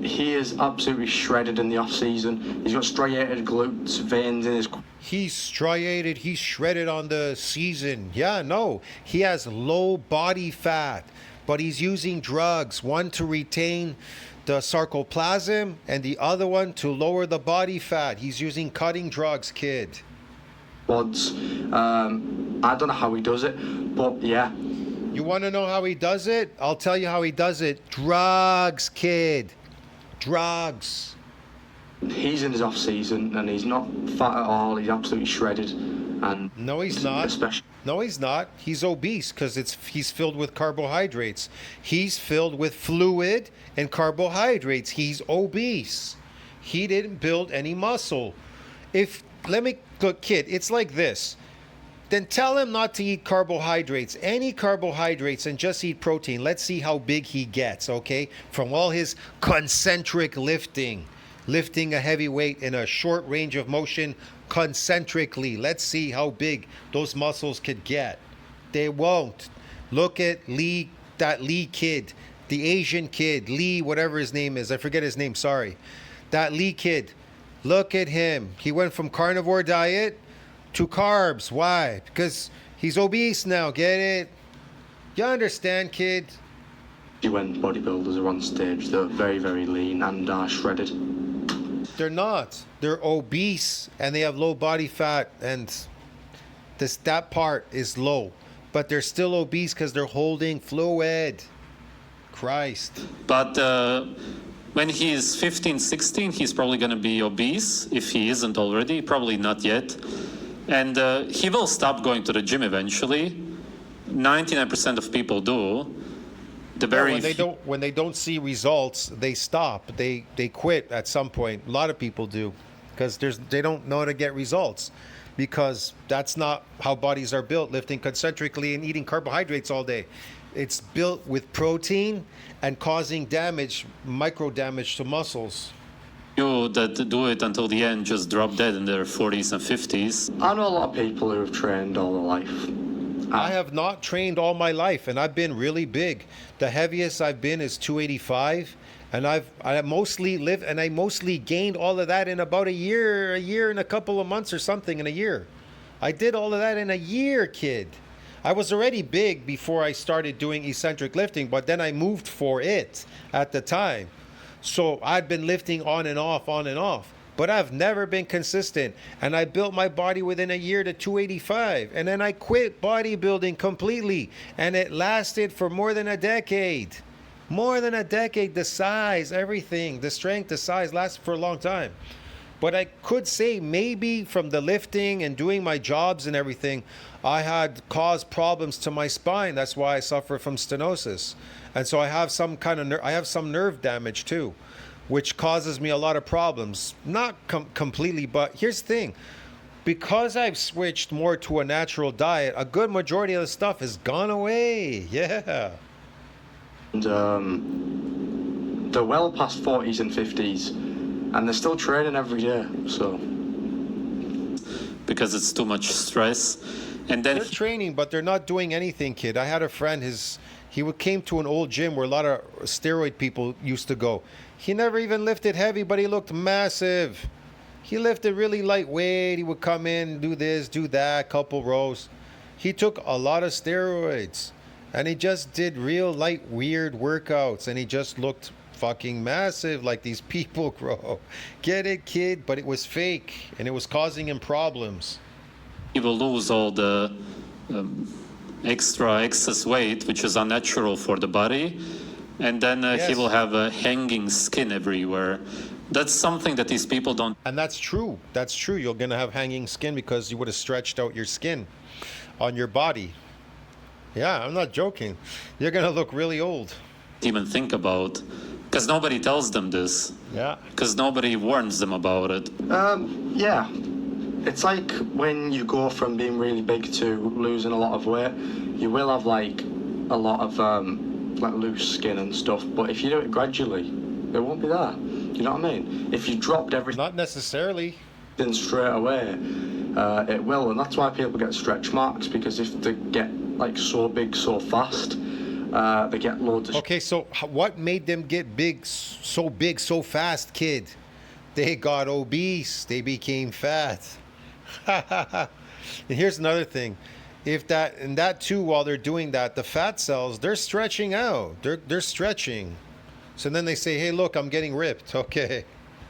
He is absolutely shredded in the off season. He's got striated glutes, veins in his... He's striated, he's shredded on the season. Yeah, no, he has low body fat, but he's using drugs, one to retain the sarcoplasm and the other one to lower the body fat. He's using cutting drugs, kid. Odds. I don't know how he does it, but yeah. You want to know how he does it? I'll tell you how he does it. Drugs, kid. Drugs. He's in his off season and he's not fat at all. He's absolutely shredded. And no, he's not. No, he's not. He's obese because he's filled with carbohydrates. He's filled with fluid and carbohydrates. He's obese. He didn't build any muscle. Let me look, kid. It's like this. then tell him not to eat carbohydrates, any carbohydrates, and just eat protein. Let's see how big he gets, okay? From all his concentric lifting a heavy weight in a short range of motion concentrically. Let's see how big those muscles could get. They won't. Look at Lee, that Lee kid, the Asian kid, Lee, whatever his name is. I forget his name, sorry. That Lee kid, look at him. He went from carnivore diet to carbs. Why? Because he's obese now. Get it? You understand, kid? When bodybuilders are on stage, they're very, very lean and are shredded. They're not. They're obese and they have low body fat, and that part is low. But they're still obese because they're holding fluid. Christ. But when he's 15, 16, he's probably going to be obese, if he isn't already, probably not yet. And he will stop going to the gym eventually. 99% of people do. When they don't see results, they stop. They quit at some point. A lot of people do, because they don't know how to get results, because that's not how bodies are built, lifting concentrically and eating carbohydrates all day. It's built with protein and causing damage, micro damage to muscles. You that do it until the end just drop dead in their 40s and 50s. I know a lot of people who have trained all their life. I have not trained all my life, and I've been really big. The heaviest I've been is 285, and I mostly gained all of that in about a year and a couple of months or something in a year. I did all of that in a year, kid. I was already big before I started doing eccentric lifting, but then I moved for it at the time. So I'd been lifting on and off, but I've never been consistent. And I built my body within a year to 285. And then I quit bodybuilding completely. And it lasted for more than a decade. More than a decade. The size, everything, the strength, the size lasted for a long time. But I could say maybe from the lifting and doing my jobs and everything, I had caused problems to my spine. That's why I suffer from stenosis. And so I have some nerve damage too, which causes me a lot of problems. Not completely, but here's the thing. Because I've switched more to a natural diet, a good majority of the stuff has gone away. Yeah. And they're well past 40s and 50s, and they're still training every day, so. Because it's too much stress. And then they're training, but they're not doing anything, kid. I had a friend, he came to an old gym where a lot of steroid people used to go. He never even lifted heavy, but he looked massive. He lifted really lightweight. He would come in, do this, do that, couple rows. He took a lot of steroids, and he just did real light, weird workouts, and he just looked fucking massive like these people grow. Get it, kid? But it was fake, and it was causing him problems. he will lose all the excess weight, which is unnatural for the body, and then he will have a hanging skin everywhere. That's something that these people don't. And that's true. That's true. You're going to have hanging skin because you would have stretched out your skin on your body. Yeah, I'm not joking. You're going to look really old. Even think about, because nobody tells them this. Yeah. Because nobody warns them about it. Yeah. It's like when you go from being really big to losing a lot of weight, you will have like a lot of like loose skin and stuff. But if you do it gradually, it won't be there. You know what I mean? If you dropped everything, not necessarily, then straight away, it will, and that's why people get stretch marks, because if they get like so big so fast, they get loads of. Okay, so what made them get big so fast, kid? They got obese. They became fat. And here's another thing. If that too, while they're doing that, the fat cells, they're stretching out. They're stretching. So then they say, hey, look, I'm getting ripped. Okay.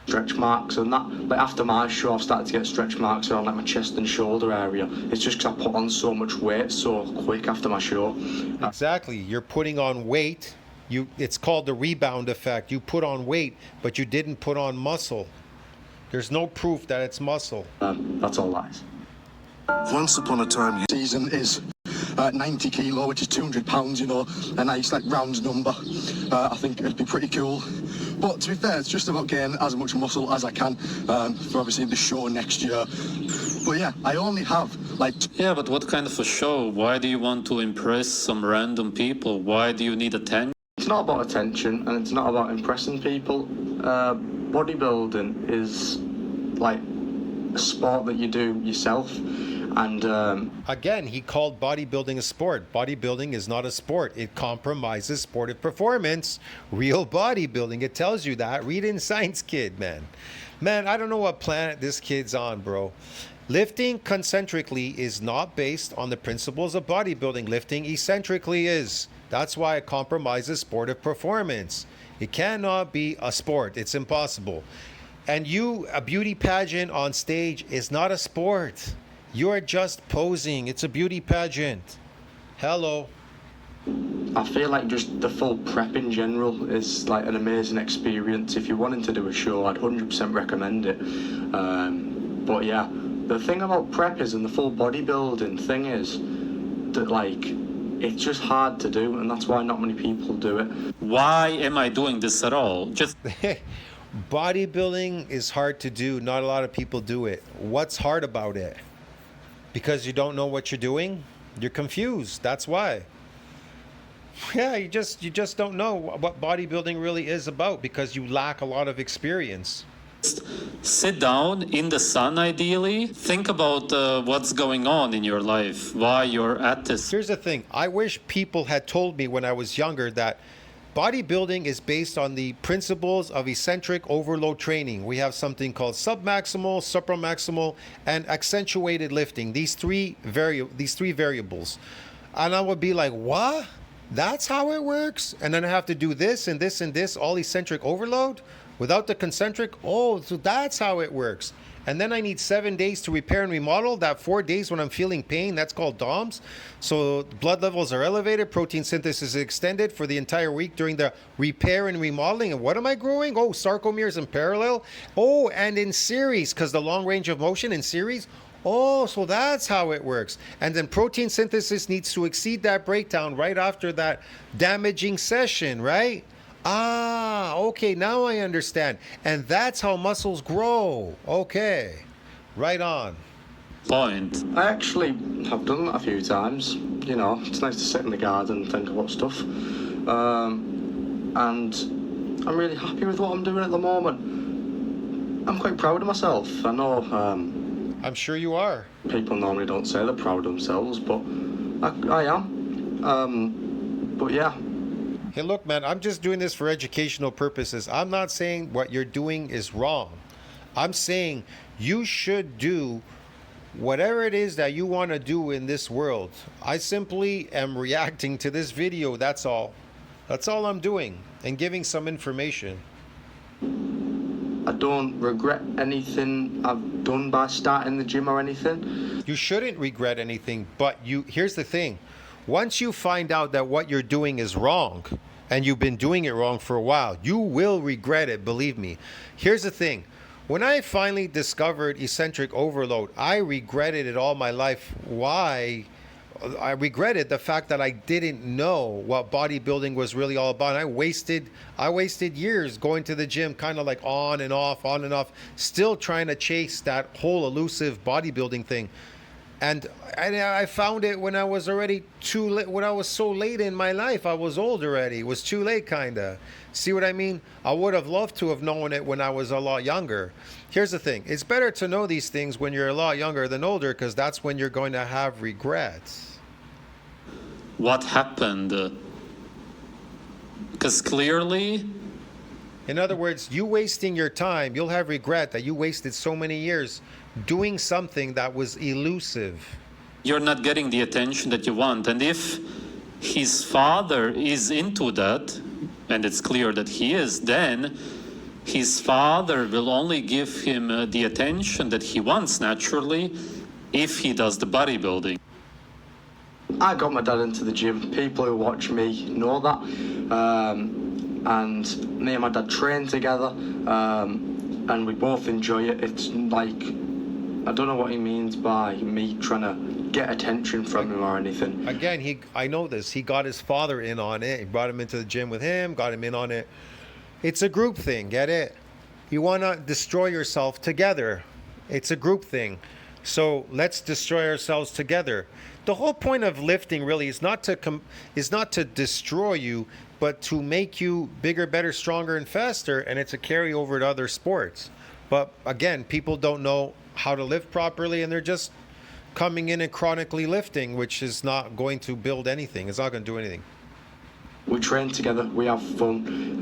Stretch marks and that, like after my show, I've started to get stretch marks around like my chest and shoulder area. It's just because I put on so much weight so quick after my show. Exactly. You're putting on weight. It's called the rebound effect. You put on weight, but you didn't put on muscle. There's no proof that it's muscle. That's all lies. Once upon a time, season is 90 kilo, which is 200 pounds, you know, a nice like round number. I think it'd be pretty cool. But to be fair, it's just about getting as much muscle as I can for obviously the show next year. But yeah, I only have like. Yeah, but what kind of a show? Why do you want to impress some random people? Why do you need attention? It's not about attention and it's not about impressing people. Bodybuilding is like a sport that you do yourself. And again, he called bodybuilding a sport. Bodybuilding is not a sport. It compromises sportive performance. Real bodybuilding, it tells you that. Read in Science Kid, man. Man, I don't know what planet this kid's on, bro. Lifting concentrically is not based on the principles of bodybuilding. Lifting eccentrically is. That's why it compromises sportive performance. It cannot be a sport. It's impossible. And you, a beauty pageant on stage is not a sport. You're just posing. It's a beauty pageant. Hello. I feel like just the full prep in general is like an amazing experience. If you're wanting to do a show, I'd 100% recommend it. But yeah, the thing about prep is, and the full bodybuilding thing is, that like, it's just hard to do, and that's why not many people do it. Why am I doing this at all? Just Bodybuilding is hard to do. Not a lot of people do it. What's hard about it? Because you don't know what you're doing? You're confused. That's why. Yeah, you just don't know what bodybuilding really is about because you lack a lot of experience. sit down in the sun, ideally. Think about what's going on in your life, why you're at this. Here's the thing. I wish people had told me when I was younger that bodybuilding is based on the principles of eccentric overload training. We have something called submaximal, supramaximal, and accentuated lifting. These three variables. And I would be like, what? That's how it works? And then I have to do this and this and this, all eccentric overload? Without the concentric? Oh, so that's how it works. And then I need 7 days to repair and remodel. That 4 days when I'm feeling pain, that's called DOMS. So blood levels are elevated, protein synthesis is extended for the entire week during the repair and remodeling. And what am I growing? Oh, sarcomeres in parallel. Oh, and in series, because the long range of motion in series. Oh, so that's how it works. And then protein synthesis needs to exceed that breakdown right after that damaging session, right? Ah, okay, now I understand. And that's how muscles grow. Okay, right on. Point. I actually have done that a few times. You know, it's nice to sit in the garden and think about stuff. And I'm really happy with what I'm doing at the moment. I'm quite proud of myself. I know I'm sure you are. people normally don't say they're proud of themselves, but I am. But yeah. Hey, look, man, I'm just doing this for educational purposes. I'm not saying what you're doing is wrong. I'm saying you should do whatever it is that you want to do in this world. I simply am reacting to this video, that's all. That's all I'm doing, and giving some information. I don't regret anything I've done by starting the gym or anything. You shouldn't regret anything, but here's the thing. Once you find out that what you're doing is wrong, and you've been doing it wrong for a while, you will regret it, believe me. Here's the thing. When I finally discovered eccentric overload, I regretted it all my life. Why? I regretted the fact that I didn't know what bodybuilding was really all about. I wasted years going to the gym, kind of like on and off, still trying to chase that whole elusive bodybuilding thing. And I found it when I was already too late, when I was so late in my life. I was old already. It was too late, kind of. See what I mean? I would have loved to have known it when I was a lot younger. Here's the thing. It's better to know these things when you're a lot younger than older, because that's when you're going to have regrets. What happened? Because clearly... In other words, you wasting your time, you'll have regret that you wasted so many years doing something that was elusive. You're not getting the attention that you want. And if his father is into that, and it's clear that he is, then his father will only give him the attention that he wants naturally if he does the bodybuilding. I got my dad into the gym. People who watch me know that. And me and my dad train together. And we both enjoy it. It's like, I don't know what he means by me trying to get attention from him or anything. Again, I know this. He got his father in on it. He brought him into the gym with him, got him in on it. It's a group thing, get it? You want to destroy yourself together. It's a group thing. So let's destroy ourselves together. The whole point of lifting really is not to destroy you, but to make you bigger, better, stronger, and faster. And it's a carryover to other sports. But again, people don't know how to lift properly, and they're just coming in and chronically lifting, which is not going to build anything. It's not going to do anything. We train together, we have fun.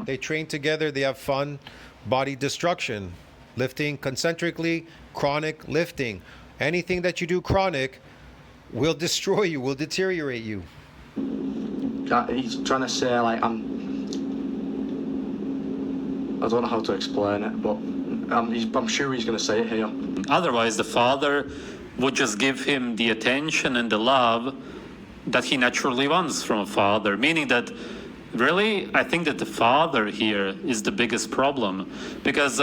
They train together, they have fun. Body destruction. Lifting concentrically, chronic lifting. Anything that you do chronic will destroy you, will deteriorate you. He's trying to say, like, I don't know how to explain it, but I'm sure he's going to say it here. Otherwise, the father would just give him the attention and the love that he naturally wants from a father, meaning that really, I think that the father here is the biggest problem, because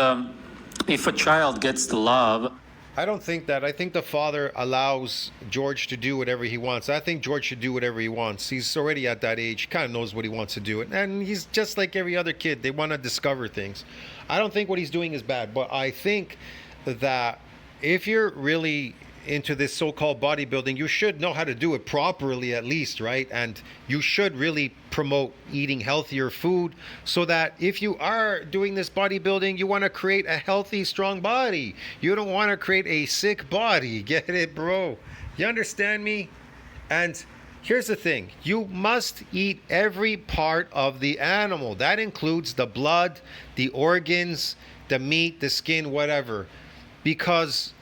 if a child gets the love, I don't think that. I think the father allows George to do whatever he wants. I think George should do whatever he wants. He's already at that age. He kind of knows what he wants to do. And he's just like every other kid. They want to discover things. I don't think what he's doing is bad. But I think that if you're really into this so-called bodybuilding, you should know how to do it properly at least, right? And you should really promote eating healthier food, so that if you are doing this bodybuilding, you want to create a healthy, strong body. You don't want to create a sick body. Get it, bro? You understand me? And here's the thing. You must eat every part of the animal. That includes the blood, the organs, the meat, the skin, whatever. Because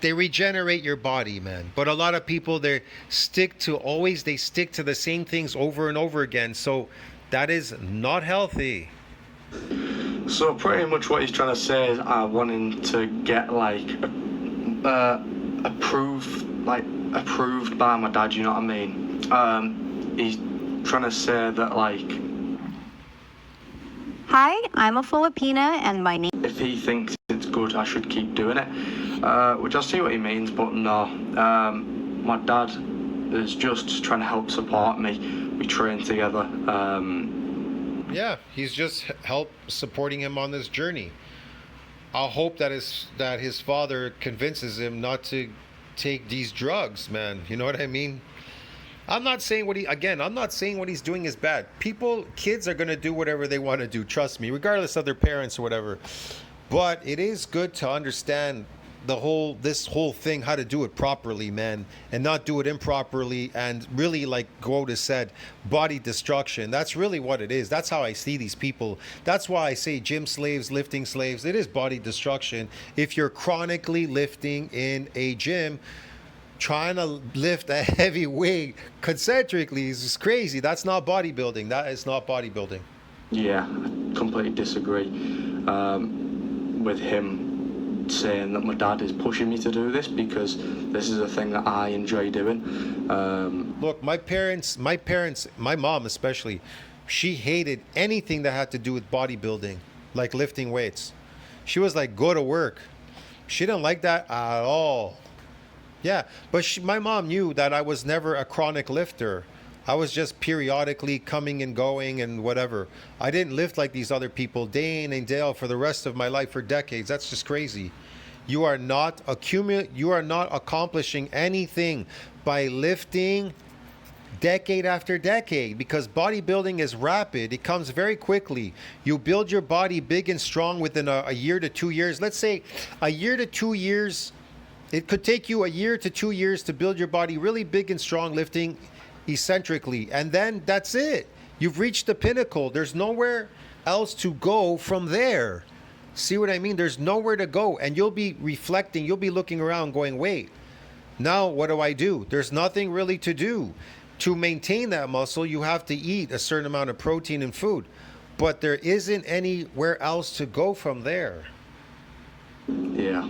they regenerate your body, man. But a lot of people, they stick to the same things over and over again. So that is not healthy. So pretty much what he's trying to say is wanting to get like approved by my dad, you know what I mean? He's trying to say that, like, hi, I'm a Filipina and my name... if he thinks it's good, I should keep doing it. Which I see what he means, but no. My dad is just trying to help support me. We train together. Yeah, he's just supporting him on this journey. I'll hope that his father convinces him not to take these drugs, man. You know what I mean? I'm not saying what he's doing is bad. Kids are going to do whatever they want to do, trust me, regardless of their parents or whatever. But it is good to understand this whole thing, how to do it properly, man, and not do it improperly, and really, like Goatis said, body destruction. That's really what it is. That's how I see these people. That's why I say gym slaves, lifting slaves. It is body destruction. If you're chronically lifting in a gym, trying to lift a heavy weight concentrically is crazy. That's not bodybuilding. That is not bodybuilding. Yeah, I completely disagree with him saying that my dad is pushing me to do this, because this is a thing that I enjoy doing. Look, my mom especially, she hated anything that had to do with bodybuilding, like lifting weights. She was like, go to work. She didn't like that at all. Yeah, but my mom knew that I was never a chronic lifter. I was just periodically coming and going and whatever. I didn't lift like these other people day in and day out for the rest of my life for decades. That's just crazy. You are not accomplishing anything by lifting decade after decade, because bodybuilding is rapid. It comes very quickly. You build your body big and strong within a year to 2 years. Let's say a year to 2 years. It could take you a year to 2 years to build your body really big and strong, lifting eccentrically, and then that's it. You've reached the pinnacle. There's nowhere else to go from there. See what I mean? There's nowhere to go, and you'll be reflecting, you'll be looking around going, wait, now what do? There's nothing really to do. To maintain that muscle, you have to eat a certain amount of protein and food, but there isn't anywhere else to go from there. Yeah.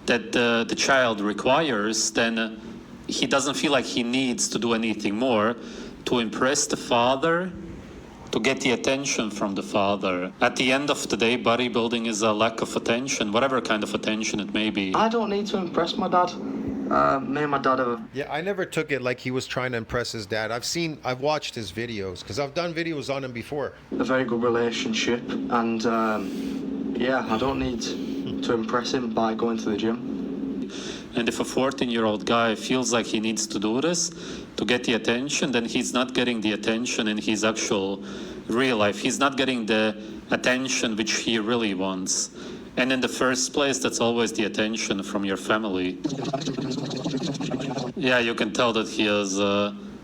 that the child requires, then he doesn't feel like he needs to do anything more to impress the father, to get the attention from the father. At the end of the day, bodybuilding is a lack of attention, whatever kind of attention it may be. I don't need to impress my dad. Me and my dad have... Yeah, I never took it like he was trying to impress his dad. I've watched his videos, because I've done videos on him before. a very good relationship, and yeah, I don't need to impress him by going to the gym. And if a 14-year-old guy feels like he needs to do this to get the attention, then he's not getting the attention in his actual real life. He's not getting the attention which he really wants. And in the first place, that's always the attention from your family. Yeah, you can tell that he has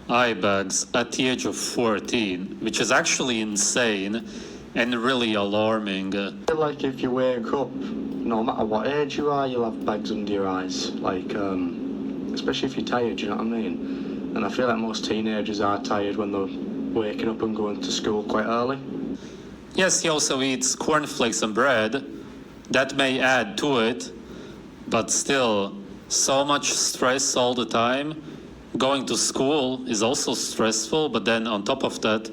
eye bags at the age of 14, which is actually insane and really alarming. I feel like if you wake up, no matter what age you are, you'll have bags under your eyes. Like, especially if you're tired, you know what I mean? And I feel like most teenagers are tired when they're waking up and going to school quite early. Yes, he also eats cornflakes and bread. That may add to it, but still, so much stress all the time. Going to school is also stressful, but then on top of that,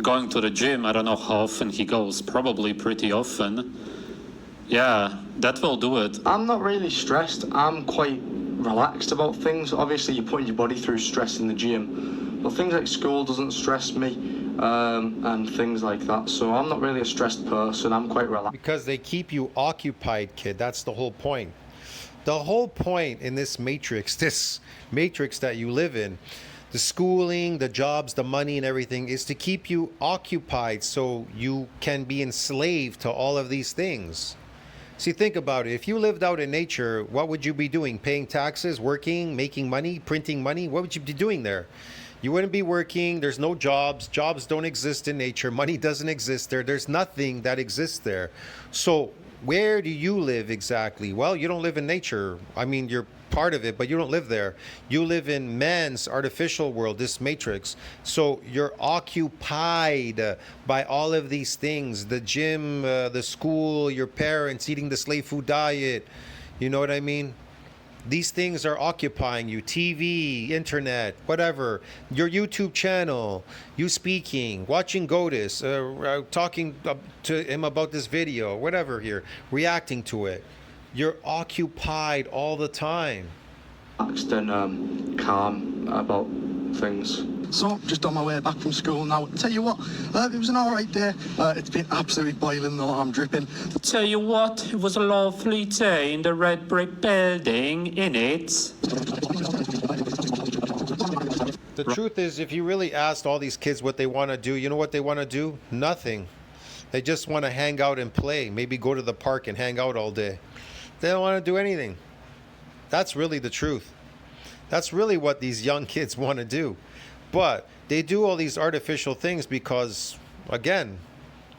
going to the gym, I don't know how often he goes, probably pretty often. Yeah, that will do it. I'm not really stressed. I'm quite relaxed about things. Obviously, you're putting your body through stress in the gym, but things like school doesn't stress me. And things like that. So I'm not really a stressed person. I'm quite relaxed. Because they keep you occupied, kid. That's the whole point. The whole point in this matrix that you live in, the schooling, the jobs, the money and everything, is to keep you occupied so you can be enslaved to all of these things. See, think about it. If you lived out in nature, what would you be doing? Paying taxes, working, making money, printing money? What would you be doing there? You wouldn't be working. There's no jobs. Jobs don't exist in nature. Money doesn't exist there. There's nothing that exists there. So where do you live exactly? Well, you don't live in nature. I mean, you're part of it, but you don't live there. You live in man's artificial world, this matrix. So you're occupied by all of these things, the gym, the school, your parents, eating the slave food diet. You know what I mean? These things are occupying you. TV, internet, whatever. Your YouTube channel, you speaking, watching Goatis, talking to him about this video, whatever here, reacting to it. You're occupied all the time. Relaxed and calm about things. So, just on my way back from school now. Tell you what, it was an alright day. It's been absolutely boiling though, I'm dripping. Tell you what, it was a lovely day in the red brick building, innit? The truth is, if you really asked all these kids what they want to do, you know what they want to do? Nothing. They just want to hang out and play. Maybe go to the park and hang out all day. They don't want to do anything. That's really the truth. That's really what these young kids want to do. But they do all these artificial things because, again,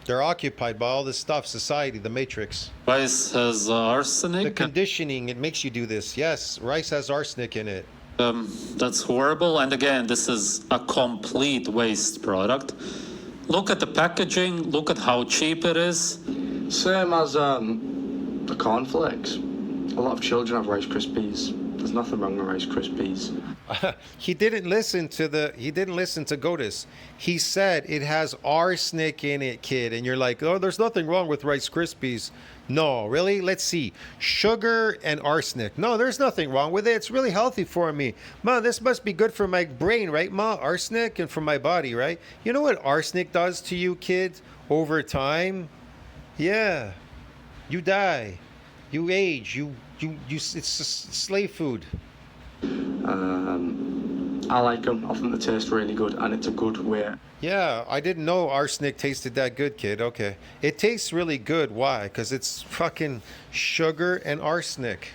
they're occupied by all this stuff, society, the matrix. Rice has arsenic? The conditioning, it makes you do this. Yes, rice has arsenic in it. That's horrible. And again, this is a complete waste product. Look at the packaging. Look at how cheap it is. Same as the cornflakes. A lot of children have Rice Krispies. There's nothing wrong with Rice Krispies. He didn't listen to Goatis. He said it has arsenic in it, kid. And you're like, oh, there's nothing wrong with Rice Krispies. No, really? Let's see. Sugar and arsenic. No, there's nothing wrong with it. It's really healthy for me. Ma, this must be good for my brain, right, Ma? Arsenic and for my body, right? You know what arsenic does to you, kid? Over time? Yeah. You die. You age. It's slave food. I like them. I think they taste really good, and it's a good way. Yeah, I didn't know arsenic tasted that good, kid. Okay. It tastes really good. Why? Because it's fucking sugar and arsenic.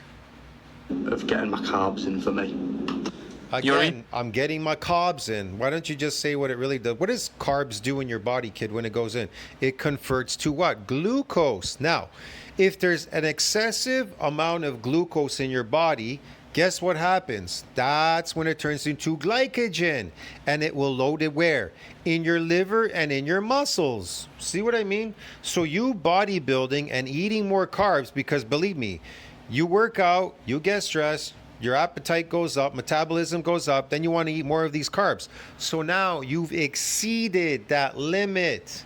Of getting my carbs in for me. Again, I'm getting my carbs in. Why don't you just say what it really does? What does carbs do in your body, kid, when it goes in? It converts to what? Glucose. Now, if there's an excessive amount of glucose in your body, guess what happens? That's when it turns into glycogen. And it will load it where? In your liver and in your muscles. See what I mean? So you bodybuilding and eating more carbs, because believe me, you work out, you get stressed, your appetite goes up, metabolism goes up, then you want to eat more of these carbs. So now you've exceeded that limit.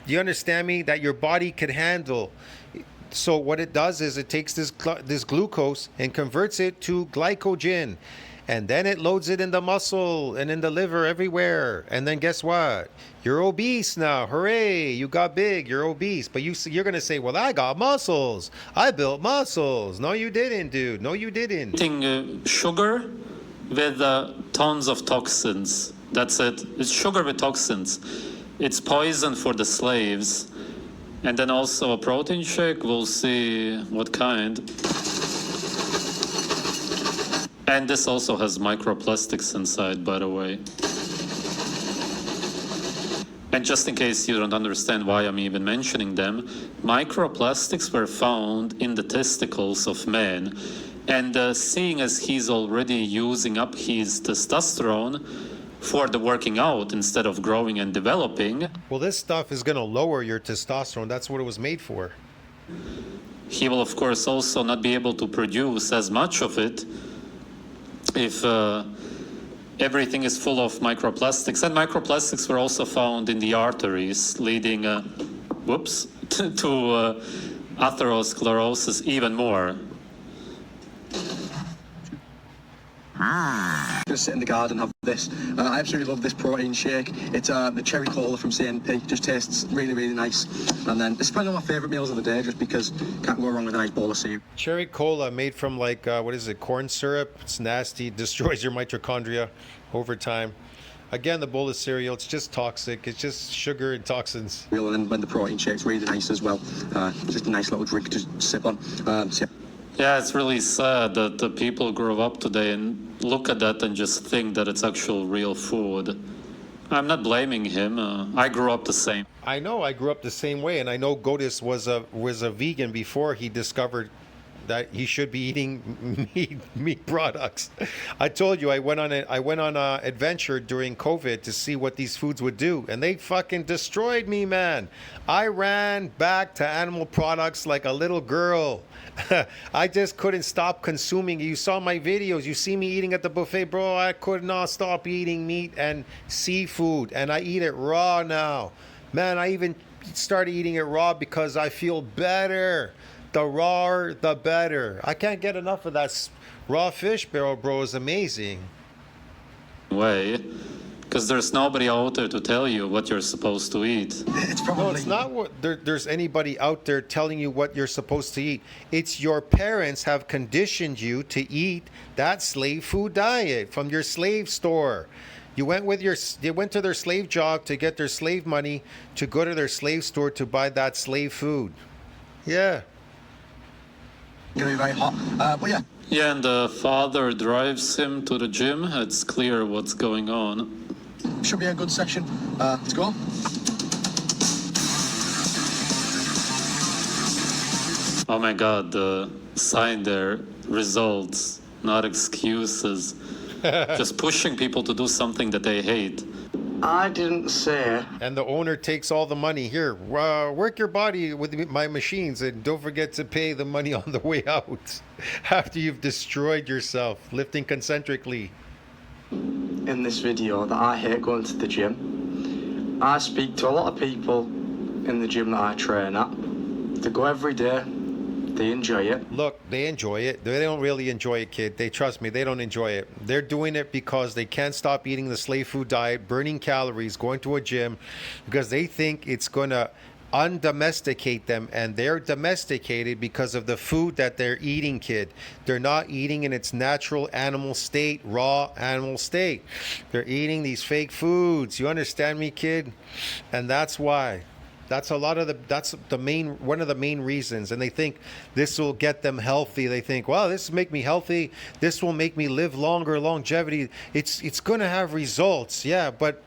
Do you understand me? That your body could handle. So what it does is it takes this glucose and converts it to glycogen. and then it loads it in the muscle and in the liver everywhere. And then guess what? You're obese now. Hooray! You got big. You're obese. But you're gonna say, "Well, I got muscles. I built muscles." No, you didn't, dude. No, you didn't. Eating sugar with tons of toxins. That's it. It's sugar with toxins. It's poison for the slaves. And then also a protein shake. We'll see what kind. And this also has microplastics inside, by the way. And just in case you don't understand why I'm even mentioning them, microplastics were found in the testicles of men. And seeing as he's already using up his testosterone for the working out instead of growing and developing. Well, this stuff is going to lower your testosterone. That's what it was made for. He will, of course, also not be able to produce as much of it if everything is full of microplastics. And microplastics were also found in the arteries, leading to atherosclerosis even more. Just sit in the garden and have this. I absolutely love this protein shake. It's the cherry cola from CNP. Just tastes really, really nice. And then it's probably one of my favourite meals of the day, just because can't go wrong with a nice bowl of cereal. Cherry cola made from like what is it? Corn syrup. It's nasty. Destroys your mitochondria over time. Again, the bowl of cereal. It's just toxic. It's just sugar and toxins. And then when the protein shake's really nice as well. Just a nice little drink to sip on. Yeah, it's really sad that the people grow up today and look at that and just think that it's actual real food. I'm not blaming him. I grew up the same. I know. I grew up the same way, and I know Goatis was a vegan before he discovered that he should be eating meat products. I told you I went on a adventure during COVID to see what these foods would do, and they fucking destroyed me, man. I ran back to animal products like a little girl. I just couldn't stop consuming. You saw my videos. You see me eating at the buffet, bro. I could not stop eating meat and seafood, and I eat it raw now. Man, I even started eating it raw because I feel better. The rawer, the better. I can't get enough of that raw fish, bro. It's amazing. Way. Because there's nobody out there to tell you what you're supposed to eat. It's probably... No, it's not what there's anybody out there telling you what you're supposed to eat. It's your parents have conditioned you to eat that slave food diet from your slave store. They went to their slave job to get their slave money to go to their slave store to buy that slave food. Yeah. Gonna be very hot, but yeah. Yeah, and the father drives him to the gym. It's clear what's going on. Should be a good session. Let's go. Oh my God, the sign there, results, not excuses. Just pushing people to do something that they hate. I didn't say. And the owner takes all the money. Here, work your body with my machines, and don't forget to pay the money on the way out after you've destroyed yourself, lifting concentrically. In this video that I hate going to the gym. I speak to a lot of people in the gym that I train at. They go every day. They enjoy it. Look, they enjoy it. They don't really enjoy it, kid. Trust me, they don't enjoy it. They're doing it because they can't stop eating the slave food diet, burning calories, going to a gym, because they think it's going to undomesticate them, and they're domesticated because of the food that they're eating, kid. They're not eating in its natural animal state, raw animal state. They're eating these fake foods. You understand me, kid? And that's why. That's one of the main reasons. And they think this will get them healthy. They think, well, this will make me healthy. This will make me live longer, longevity. It's going to have results. Yeah, but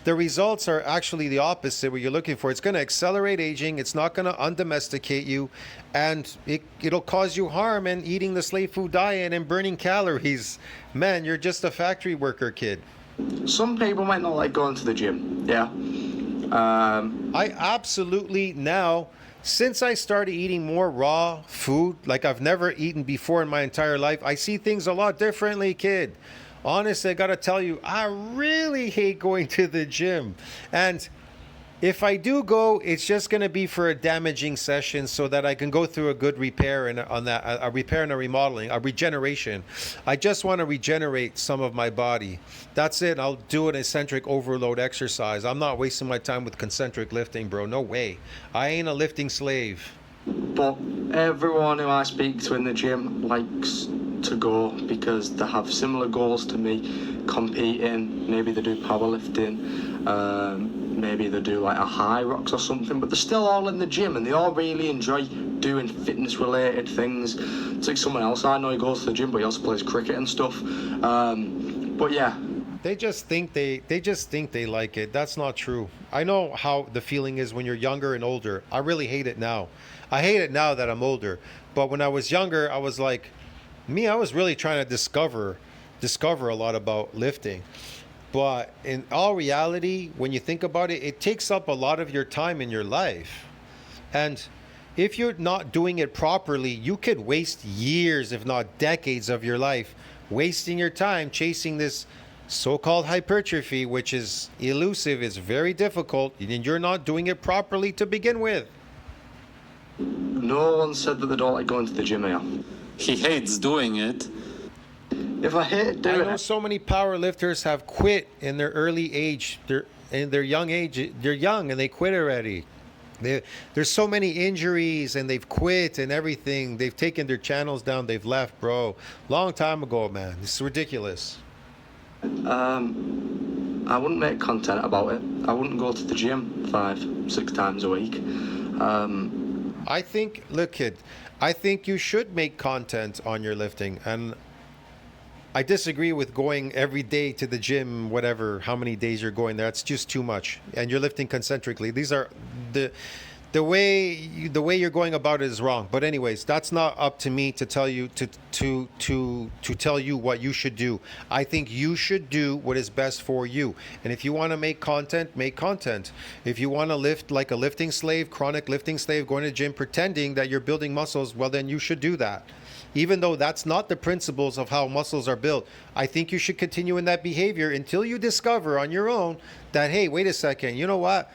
the results are actually the opposite what you're looking for. It's going to accelerate aging. It's not going to undomesticate you. And it'll cause you harm in eating the slave food diet and burning calories. Man, you're just a factory worker, kid. Some people might not like going to the gym. Yeah. I absolutely now, since I started eating more raw food, like I've never eaten before in my entire life, I see things a lot differently, kid. Honestly, I gotta tell you, I really hate going to the gym. And If I do go, it's just going to be for a damaging session so that I can go through a good repair and on that a repair and a remodeling, a regeneration. I just want to regenerate some of my body. That's it. I'll do an eccentric overload exercise. I'm not wasting my time with concentric lifting, bro. No way. I ain't a lifting slave. But everyone who I speak to in the gym likes to go because they have similar goals to me, competing. Maybe they do powerlifting, maybe they do like a high rocks or something, but they're still all in the gym and they all really enjoy doing fitness related things. It's like someone else I know, he goes to the gym but he also plays cricket and stuff. But yeah, They just think they like it. That's not true. I know how the feeling is when you're younger and older. I really hate it now. I hate it now that I'm older. But when I was younger, I was like, I was really trying to discover a lot about lifting. But in all reality, when you think about it, it takes up a lot of your time in your life. And if you're not doing it properly, you could waste years, if not decades of your life, wasting your time chasing this so-called hypertrophy, which is elusive, is very difficult, and you're not doing it properly to begin with. no one said that they don't like going to the gym here. He hates doing it. If I hate I doing know it, so many power lifters have quit in their early age. In their young age. They're young and they quit already. There's so many injuries and they've quit and everything. They've taken their channels down. They've left, bro. Long time ago, man. This is ridiculous. I wouldn't make content about it. I wouldn't go to the gym 5-6 times a week. I think, look, kid, I think you should make content on your lifting. And I disagree with going every day to the gym, whatever, how many days you're going there. That's just too much. And you're lifting concentrically. These are the way you're going about it is wrong. But anyways, that's not up to me to tell you to tell you what you should do. I think you should do what is best for you. And if you want to make content, make content. If you want to lift like a lifting slave, chronic lifting slave, going to the gym pretending that you're building muscles, well then you should do that. Even though that's not the principles of how muscles are built, I think you should continue in that behavior until you discover on your own that, hey, wait a second, you know what?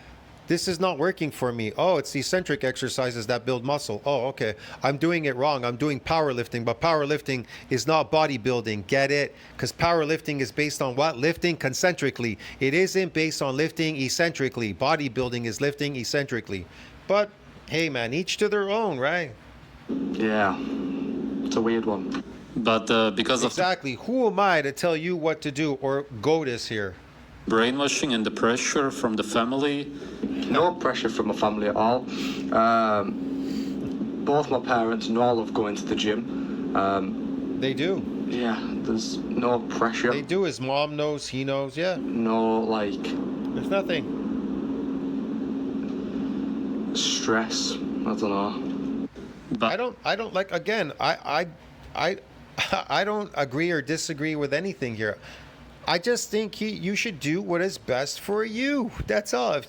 This is not working for me. Oh, it's the eccentric exercises that build muscle. Oh, okay. I'm doing it wrong. I'm doing powerlifting, but powerlifting is not bodybuilding. Get it? Because powerlifting is based on what? Lifting concentrically. It isn't based on lifting eccentrically. Bodybuilding is lifting eccentrically. But hey, man, each to their own, right? Yeah, it's a weird one. But because of Exactly. Who am I to tell you what to do? Or Goatis here. brainwashing and the pressure from the family, No pressure from my family at all. Both my parents know of going to the gym. They do. Yeah, there's no pressure. They do. His mom knows. He knows. Yeah. No, like, There's nothing. stress. I don't know. but I don't like, again, I don't agree or disagree with anything here. I just think you should do what is best for you. That's all. If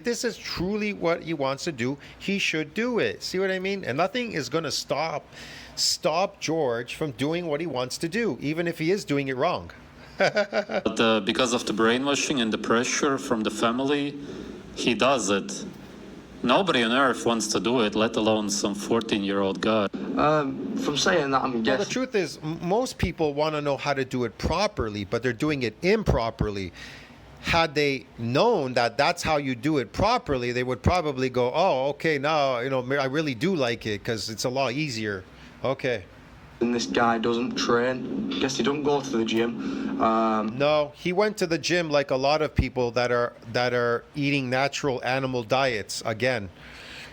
this is truly what he wants to do, he should do it. See what I mean? And nothing is going to stop George from doing what he wants to do, even if he is doing it wrong. because of the brainwashing and the pressure from the family, he does it. Nobody on earth wants to do it, let alone some 14-year-old guy. From saying that, I'm Well, the guessing. truth is, most people want to know how to do it properly, but they're doing it improperly. Had they known that that's how you do it properly, they would probably go, oh, okay, now, I really do like it because it's a lot easier. Okay. And this guy doesn't train. Guess he don't go to the gym. No, he went to the gym like a lot of people that are eating natural animal diets. Again,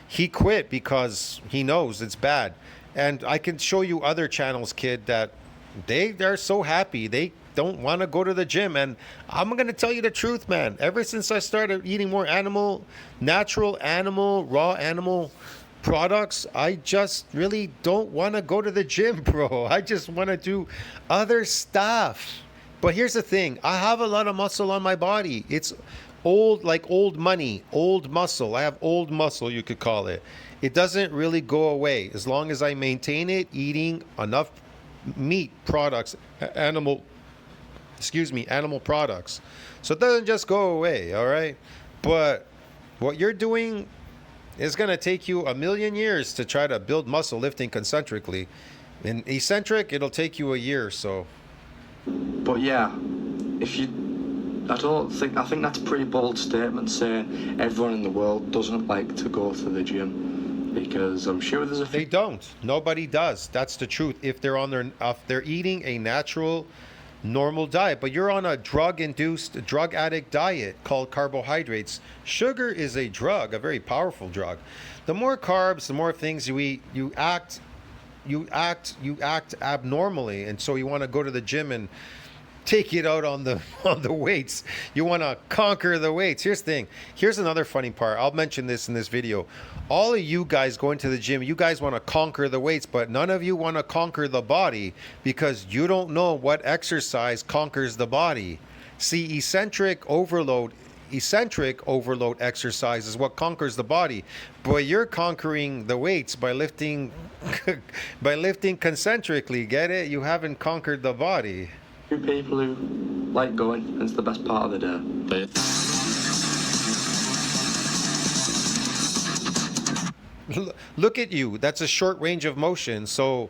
he quit because he knows it's bad. And I can show you other channels, kid, that they're so happy. They don't want to go to the gym. And I'm going to tell you the truth, man. Ever since I started eating more natural animal, raw animal products, I just really don't want to go to the gym, bro. I just want to do other stuff. But here's the thing. I have a lot of muscle on my body. It's old, like old money, old muscle. I have old muscle, you could call it. It doesn't really go away as long as I maintain it, eating enough meat products, animal products. So it doesn't just go away, all right? But What you're doing is going to take you a million years to try to build muscle lifting concentrically. In eccentric, it'll take you a year or so. But yeah, if you, I think that's a pretty bold statement saying everyone in the world doesn't like to go to the gym, because I'm sure there's a few. They don't. Nobody does. That's the truth. If they're eating a natural, normal diet, but you're on a drug-induced, drug addict diet called carbohydrates. Sugar is a drug, a very powerful drug. The more carbs, the more things you eat, you act abnormally, and so you want to go to the gym and take it out on the weights. You want to conquer the weights. Here's the thing. Here's another funny part. I'll mention this in this video. All of you guys going to the gym, you guys want to conquer the weights, but none of you want to conquer the body because you don't know what exercise conquers the body. See, eccentric overload exercise is what conquers the body, but you're conquering the weights by lifting concentrically. Get it? You haven't conquered the body. People who like going, and it's the best part of the day. Look at you. That's a short range of motion. So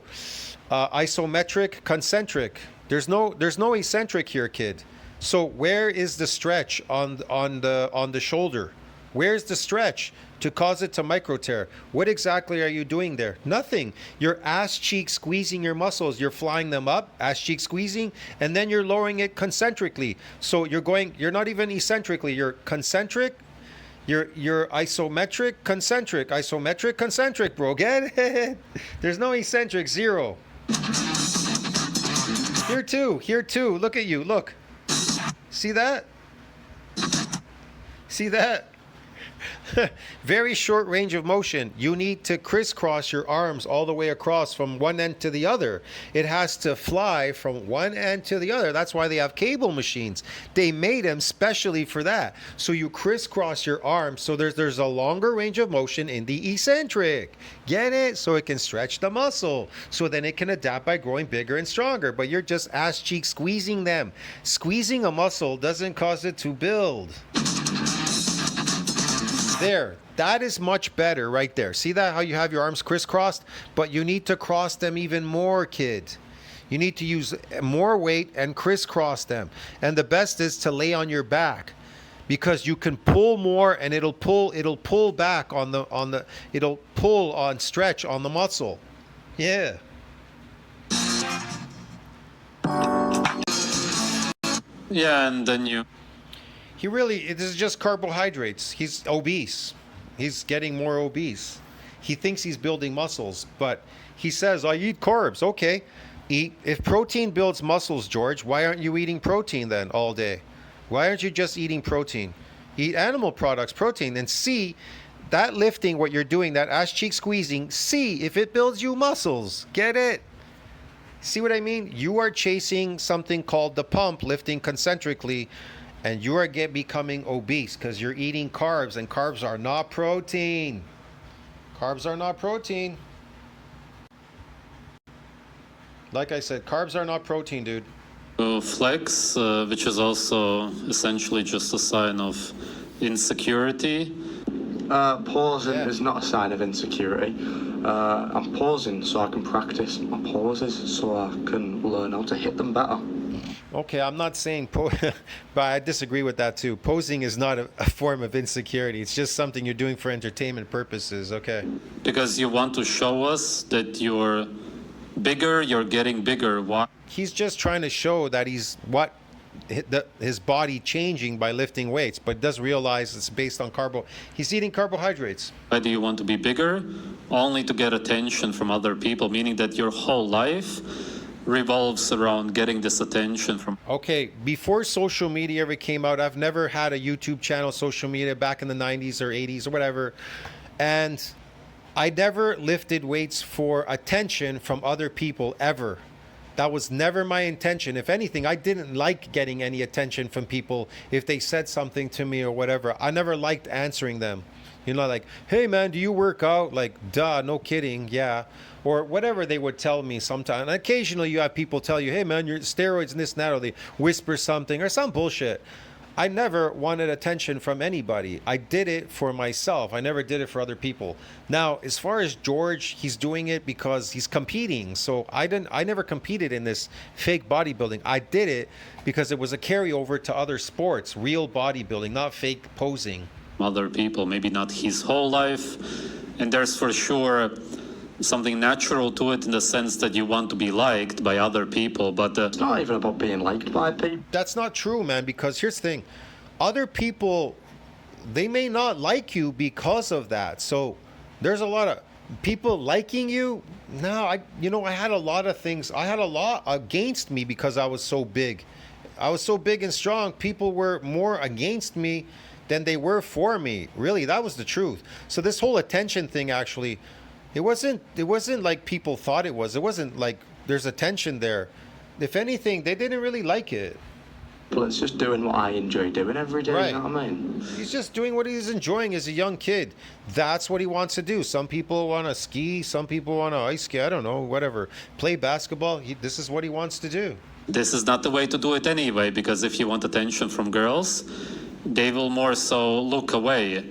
isometric, concentric. There's no eccentric here, kid. So where is the stretch on the shoulder? Where's the stretch to cause it to micro tear? What exactly are you doing there? Nothing. You're ass cheek squeezing your muscles. You're flying them up, ass cheek squeezing, and then you're lowering it concentrically. So you're not even eccentrically. You're concentric. You're isometric, concentric, bro. Get it? There's no eccentric. Zero. Here too. Look at you. Look. See that? See that? Very short range of motion. You need to crisscross your arms all the way across from one end to the other. It has to fly from one end to the other. That's why they have cable machines. They made them specially for that. So you crisscross your arms. So there's a longer range of motion in the eccentric. Get it? So it can stretch the muscle. So then it can adapt by growing bigger and stronger. But you're just ass cheek squeezing them. Squeezing a muscle doesn't cause it to build. There, that is much better right there. See that, how you have your arms crisscrossed? But you need to cross them even more, kid. You need to use more weight and crisscross them. And the best is to lay on your back, because you can pull more and it'll pull back it'll pull on stretch on the muscle. Yeah. Yeah, and then This is just carbohydrates. He's obese. He's getting more obese. He thinks he's building muscles, but he says, I eat carbs. Okay. If protein builds muscles, George, why aren't you eating protein then all day? Why aren't you just eating protein? Eat animal products, protein, and see that lifting, what you're doing, that ass cheek squeezing, see if it builds you muscles. Get it? See what I mean? You are chasing something called the pump, lifting concentrically, and you are becoming obese because you're eating carbs, and carbs are not protein. Carbs are not protein. Like I said, carbs are not protein, dude. flex, which is also essentially just a sign of insecurity. Pausing is not a sign of insecurity. I'm pausing so I can practice my pauses so I can learn how to hit them better. Okay, I'm not saying, but I disagree with that too. Posing is not a form of insecurity. It's just something you're doing for entertainment purposes, okay? Because you want to show us that you're bigger, you're getting bigger. Why? He's just trying to show that his body changing by lifting weights, but does realize it's based on he's eating carbohydrates. Why do you want to be bigger? Only to get attention from other people, meaning that your whole life revolves around getting this attention from. Okay, before social media ever came out, I've never had a YouTube channel, social media back in the 90s or 80s or whatever, and I never lifted weights for attention from other people ever. That was never my intention. If anything, I didn't like getting any attention from people if they said something to me or whatever. I never liked answering them. You know, like, hey man, do you work out? Like, duh, no kidding, yeah. Or whatever they would tell me sometimes. And occasionally you have people tell you, hey man, you're steroids and this and that, or they whisper something or some bullshit. I never wanted attention from anybody. I did it for myself. I never did it for other people. Now, as far as George, he's doing it because he's competing. So I never competed in this fake bodybuilding. I did it because it was a carryover to other sports, real bodybuilding, not fake posing. Other people, maybe not his whole life. And there's for sure something natural to it in the sense that you want to be liked by other people, but It's not even about being liked by people. That's not true, man, because here's the thing. Other people, they may not like you because of that. So there's a lot of people liking you. No, I had a lot of things. I had a lot against me because I was so big. I was so big and strong. People were more against me than they were for me. Really, that was the truth. So this whole attention thing, actually, it wasn't like people thought it was. It wasn't like there's attention there. If anything, they didn't really like it. But it's just doing what I enjoy doing every day, Right. you know what I mean? He's just doing what he's enjoying as a young kid. That's what he wants to do. Some people want to ski. Some people want to ice skate. I don't know, whatever. Play basketball. This is what he wants to do. this is not the way to do it anyway, because if you want attention from girls, they will more so look away.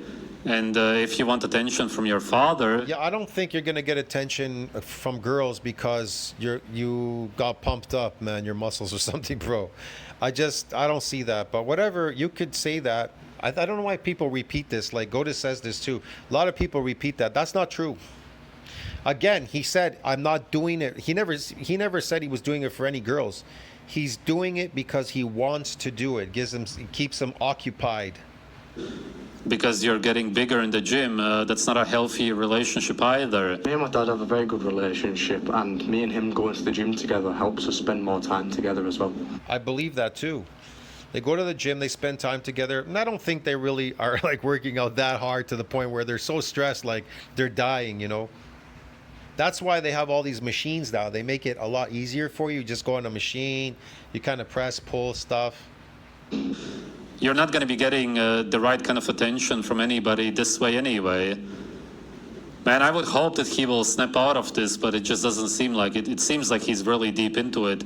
And if you want attention from your father, Yeah, I don't think you're gonna get attention from girls because you got pumped up, man, your muscles or something, bro. I don't see that. But whatever, you could say that. I don't know why people repeat this. Like Goatis says this too. A lot of people repeat that. That's not true. Again, he said, "I'm not doing it." He never said he was doing it for any girls. He's doing it because he wants to do it. Keeps him occupied. because you're getting bigger in the gym, that's not a healthy relationship either. Me and my dad have a very good relationship, and me and him going to the gym together helps us spend more time together as well. I believe that too. They go to the gym, they spend time together, and I don't think they really are like working out that hard to the point where they're so stressed like they're dying, you know. That's why they have all these machines now. They make it a lot easier for you. Just go on a machine, you kind of press, pull stuff. You're not going to be getting the right kind of attention from anybody this way anyway. Man, I would hope that he will snap out of this, but it just doesn't seem like it. It seems like he's really deep into it.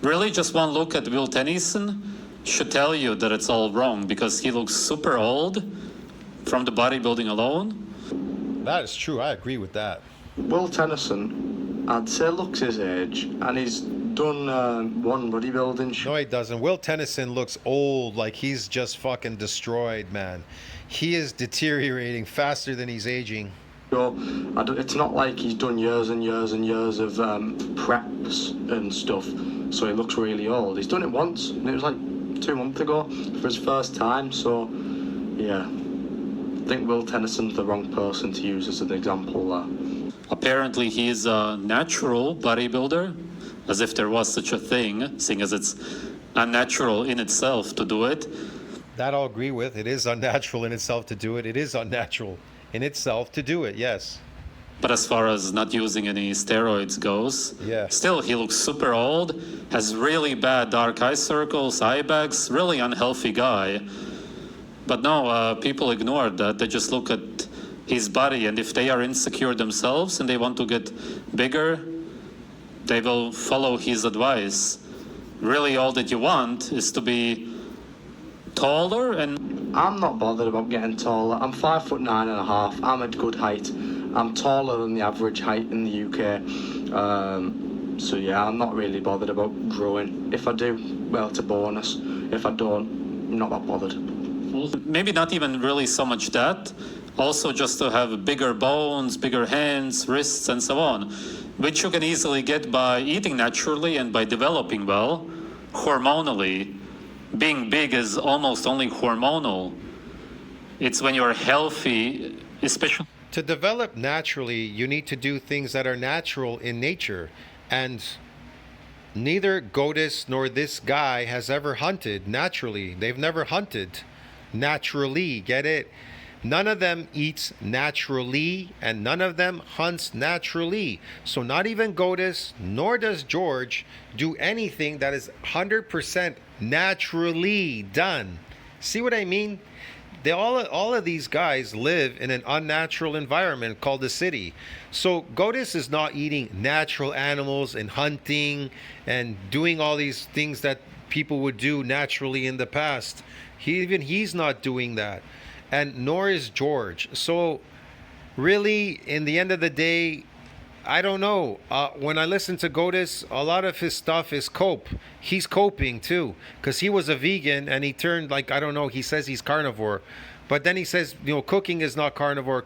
Really, just one look at Will Tennyson should tell you that it's all wrong, because he looks super old from the bodybuilding alone. That is true. I agree with that. Will Tennyson, I'd say, looks his age, and he's done one bodybuilding show. No, he doesn't. Will Tennyson looks old, like he's just fucking destroyed, man. He is deteriorating faster than he's aging. It's not like he's done years and years and years of preps and stuff, so he looks really old. He's done it once, and it was like 2 months ago for his first time, so yeah. I think Will Tennyson's the wrong person to use as an example there. Apparently he's a natural bodybuilder, as if there was such a thing, seeing as it's unnatural in itself to do it. That I'll agree with. It is unnatural in itself to do it. It is unnatural in itself to do it, yes. But as far as not using any steroids goes, Yeah. still he looks super old, has really bad dark eye circles, eye bags, really unhealthy guy. But no, people ignore that. They just look at his body, and if they are insecure themselves and they want to get bigger, they will follow his advice. Really, all that you want is to be taller, and I'm not bothered about getting taller. I'm 5'9.5". I'm at good height. I'm taller than the average height in the UK. So yeah, I'm not really bothered about growing. If I do, well, it's a bonus. If I don't, I'm not that bothered. maybe not even really so much that, also just to have bigger bones, bigger hands, wrists, and so on, which you can easily get by eating naturally and by developing well, hormonally. Being big is almost only hormonal. It's when you're healthy, especially. To develop naturally, you need to do things that are natural in nature. And neither Goatis nor this guy has ever hunted naturally. They've never hunted naturally, get it? None of them eats naturally, and none of them hunts naturally. So not even Goatis nor does George do anything that is 100% naturally done. See what I mean? All of these guys live in an unnatural environment called the city. So Goatis is not eating natural animals and hunting and doing all these things that people would do naturally in the past. He's not doing that, and nor is George. So really, in the end of the day, I don't know. When I listen to Goatis, a lot of his stuff is cope. He's coping too, because he was a vegan and he turned, like, I don't know, he says he's carnivore. But then he says, you know, cooking is not carnivore.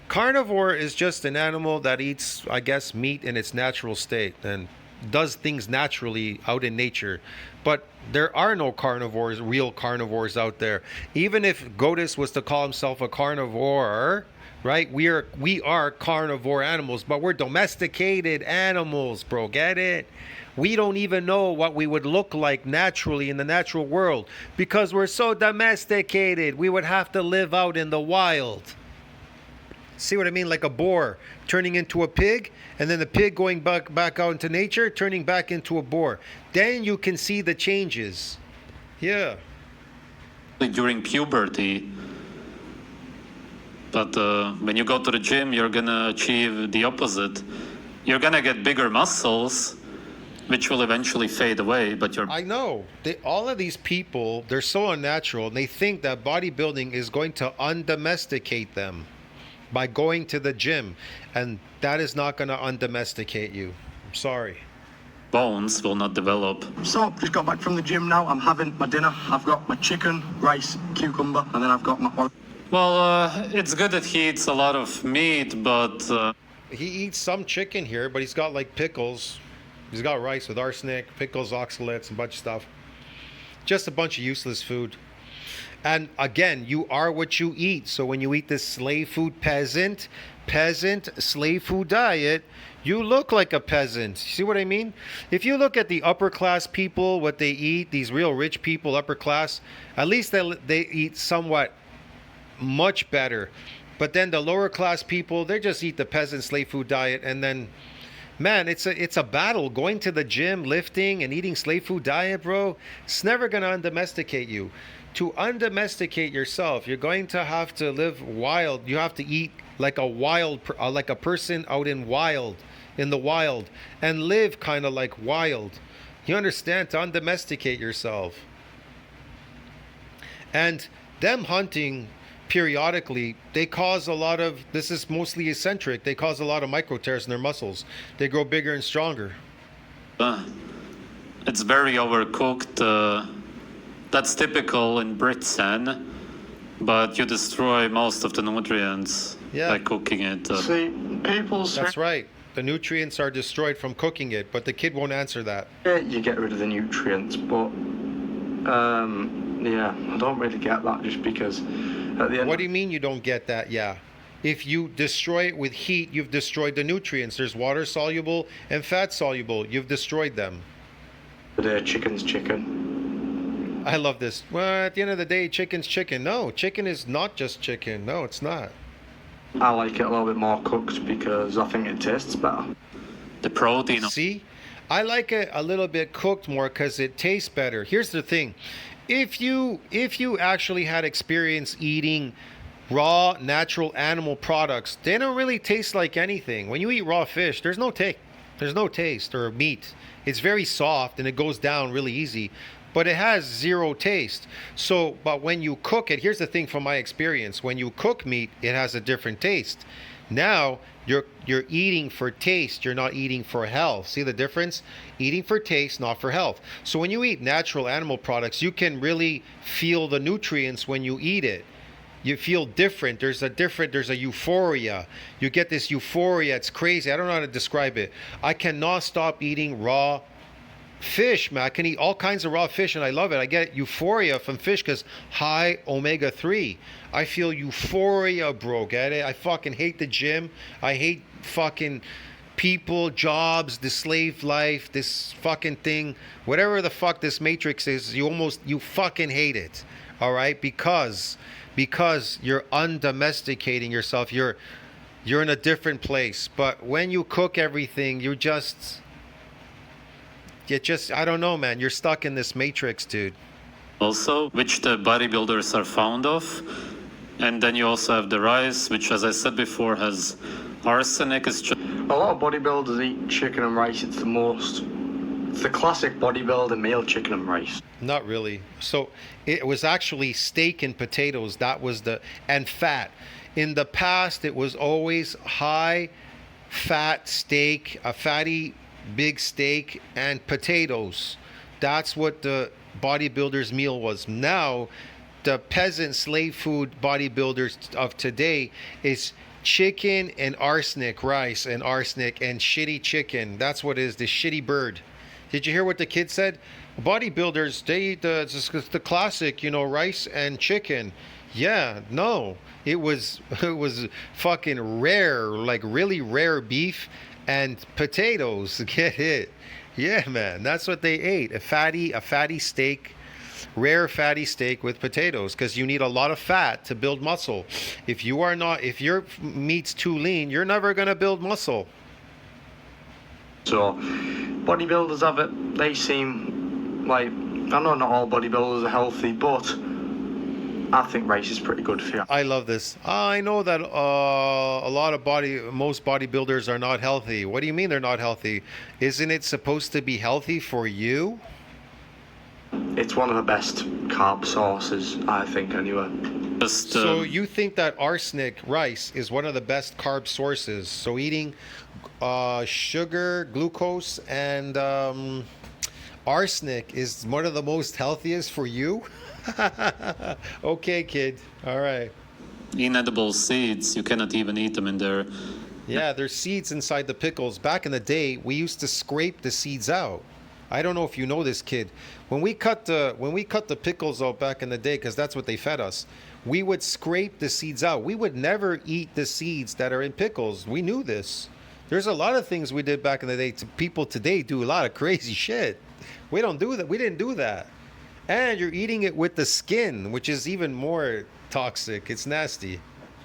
Carnivore is just an animal that eats, I guess, meat in its natural state and does things naturally out in nature. But there are no carnivores, real carnivores out there. Even if Goatis was to call himself a carnivore, right? We are carnivore animals, but we're domesticated animals, bro. Get it? We don't even know what we would look like naturally in the natural world because we're so domesticated. We would have to live out in the wild. See what I mean? Like a boar turning into a pig, and then the pig going back out into nature, turning back into a boar. Then you can see the changes. Yeah. During puberty. But when you go to the gym, you're gonna achieve the opposite. You're gonna get bigger muscles, which will eventually fade away, but you're... I know. All of these people, they're so unnatural, and they think that bodybuilding is going to undomesticate them by going to the gym, and that is not going to undomesticate you. I'm sorry. Bones will not develop. So, just got back from the gym now. I'm having my dinner. I've got my chicken, rice, cucumber, and then I've got my... Well, it's good that he eats a lot of meat, but... He eats some chicken here, but he's got like pickles. He's got rice with arsenic, pickles, oxalates, and a bunch of stuff. Just a bunch of useless food. And again, you are what you eat. So when you eat this slave food peasant, slave food diet, you look like a peasant. See what I mean? If you look at the upper class people, what they eat, these real rich people, upper class, at least they eat somewhat much better. But then the lower class people, they just eat the peasant slave food diet, and then man, it's a battle. Going to the gym, lifting, and eating slave food diet, bro, it's never gonna undomesticate you. To undomesticate yourself, you're going to have to live wild. You have to eat like a wild, like a person out in the wild, and live kind of like wild. You understand? To undomesticate yourself. And them hunting periodically, they cause a lot of, this is mostly eccentric, they cause a lot of micro tears in their muscles. They grow bigger and stronger. It's very overcooked. That's typical in Britain, but you destroy most of the nutrients by cooking it. See, people say... That's right. The nutrients are destroyed from cooking it, but the kid won't answer that. You get rid of the nutrients, but yeah, I don't really get that, just because at the end... What do you mean you don't get that? Yeah. If you destroy it with heat, you've destroyed the nutrients. There's water soluble and fat soluble. You've destroyed them. Chicken's chicken. I love this. Well, at the end of the day, chicken's chicken. No, chicken is not just chicken. No, it's not. I like it a little bit more cooked because I think it tastes better. The protein. See? I like it a little bit cooked more because it tastes better. Here's the thing. If you actually had experience eating raw, natural animal products, they don't really taste like anything. When you eat raw fish, there's no taste. There's no taste, or meat. It's very soft and it goes down really easy, but it has zero taste. So, but when you cook it, here's the thing from my experience. When you cook meat, it has a different taste. Now, you're eating for taste, you're not eating for health. See the difference? Eating for taste, not for health. So when you eat natural animal products, you can really feel the nutrients when you eat it. You feel different. There's a euphoria. You get this euphoria. It's crazy. I don't know how to describe it. I cannot stop eating raw fish, man. I can eat all kinds of raw fish and I love it. I get euphoria from fish because high omega-3. I feel euphoria, bro. Get it? I fucking hate the gym. I hate fucking people, jobs, the slave life, this fucking thing. Whatever the fuck this matrix is, you fucking hate it. All right? Because you're undomesticating yourself. You're in a different place. But when you cook everything, you just, I don't know, man. You're stuck in this matrix, dude. Also, which the bodybuilders are fond of. And then you also have the rice, which, as I said before, has arsenic. A lot of bodybuilders eat chicken and rice. It's It's the classic bodybuilder meal, chicken and rice. Not really. So it was actually steak and potatoes. That was and fat. In the past, it was always high fat steak, a fatty big steak, and potatoes. That's what the bodybuilder's meal was. Now, the peasant slave food bodybuilders of today is chicken and arsenic rice and arsenic and shitty chicken. That's what it is, the shitty bird. Did you hear what the kid said? Bodybuilders, they eat the classic, rice and chicken. Yeah, no. It was fucking rare, like really rare beef and potatoes. Get it? Yeah, man. That's what they ate. A fatty steak, rare fatty steak with potatoes, because you need a lot of fat to build muscle. If your meat's too lean, you're never gonna build muscle. So, bodybuilders have it. They seem like, I know not all bodybuilders are healthy, but I think rice is pretty good for you. I love this. I know that most bodybuilders are not healthy. What do you mean they're not healthy? Isn't it supposed to be healthy for you? It's one of the best carb sources, I think, anyway. So you think that arsenic rice is one of the best carb sources? So eating sugar, glucose, and arsenic is one of the most healthiest for you? Okay, kid. All right. Inedible seeds, you cannot even eat them in there. Yeah, there's seeds inside the pickles. Back in the day, we used to scrape the seeds out. I don't know if you know this, kid. When we cut the pickles out back in the day, because that's what they fed us, we would scrape the seeds out. We would never eat the seeds that are in pickles. We knew this. There's a lot of things we did back in the day. People today do a lot of crazy shit. We don't do that. We didn't do that. And you're eating it with the skin, which is even more toxic. It's nasty.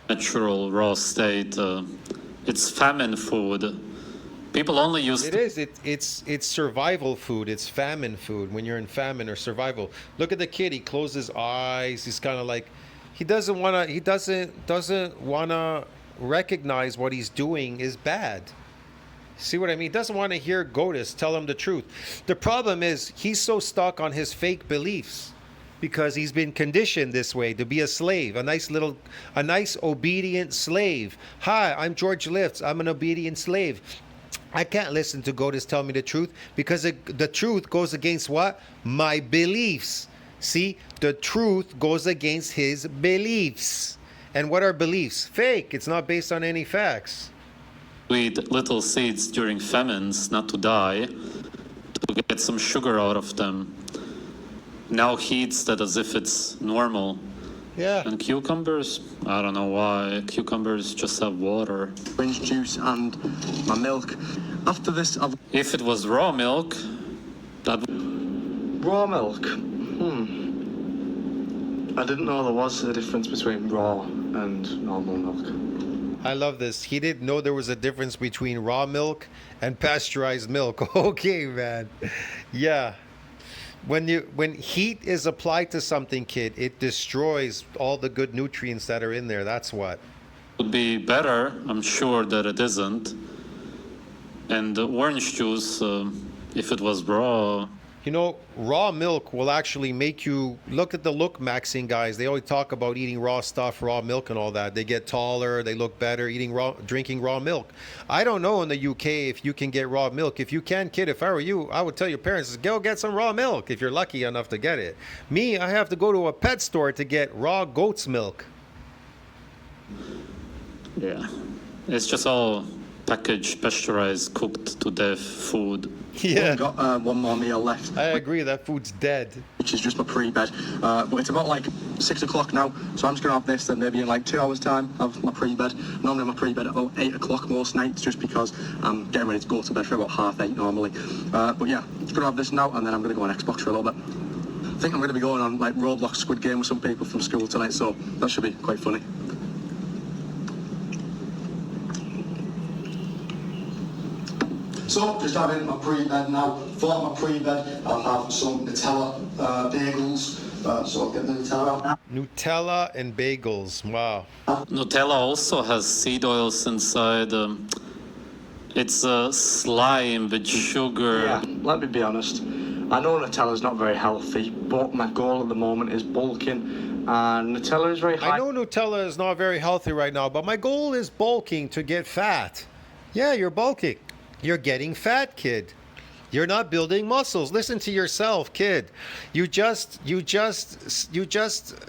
Natural raw state. It's famine food. People only use it. It's survival food. It's famine food when you're in famine or survival. Look at the kid. He closed his eyes. He's kind of like he doesn't wanna recognize what he's doing is bad. See what I mean? He doesn't want to hear Goatis tell him the truth. The problem is he's so stuck on his fake beliefs because he's been conditioned this way to be a slave, a nice obedient slave. Hi, I'm George Lifts. I'm an obedient slave. I can't listen to Goatis tell me the truth because the truth goes against what? My beliefs. See, the truth goes against his beliefs. And what are beliefs? Fake. It's not based on any facts. To eat little seeds during famines, not to die, to get some sugar out of them. Now he eats that as if it's normal. Yeah. And cucumbers, I don't know why. Cucumbers just have water. Orange juice and my milk. After this, if it was raw milk, that raw milk. I didn't know there was a difference between raw and normal milk. I love this. He didn't know there was a difference between raw milk and pasteurized milk. Okay, man. Yeah. When heat is applied to something, kid, it destroys all the good nutrients that are in there. That's what. Would be better. I'm sure that it isn't. And the orange juice, if it was raw. You know, raw milk will actually make you look at the look maxing guys. They always talk about eating raw stuff, raw milk and all that. They get taller, they look better drinking raw milk. I don't know in the UK if you can get raw milk. If you can, kid, if I were you, I would tell your parents, go get some raw milk if you're lucky enough to get it. Me, I have to go to a pet store to get raw goat's milk. Yeah. It's just all packaged, pasteurized, cooked to death food. Yeah. I've got one more meal left. I agree, that food's dead. Which is just my pre-bed. But it's about like 6 o'clock now, so I'm just going to have this, then maybe in like 2 hours' time, have my pre-bed. Normally my pre-bed at about 8 o'clock most nights, just because I'm getting ready to go to bed for about 8:30 normally. But yeah, I'm just going to have this now, and then I'm going to go on Xbox for a little bit. I think I'm going to be going on like Roblox Squid Game with some people from school tonight, so that should be quite funny. So, just having my pre-bed now. For my pre-bed, I'll have some Nutella bagels. So I'll get the Nutella out now. Nutella and bagels, wow. Nutella also has seed oils inside, It's slime with sugar. Yeah, let me be honest. I know Nutella's not very healthy, but my goal at the moment is bulking, and Nutella is very high. I know Nutella is not very healthy right now, but my goal is bulking to get fat. Yeah, you're bulking. You're getting fat, kid. You're not building muscles. Listen to yourself, kid. You just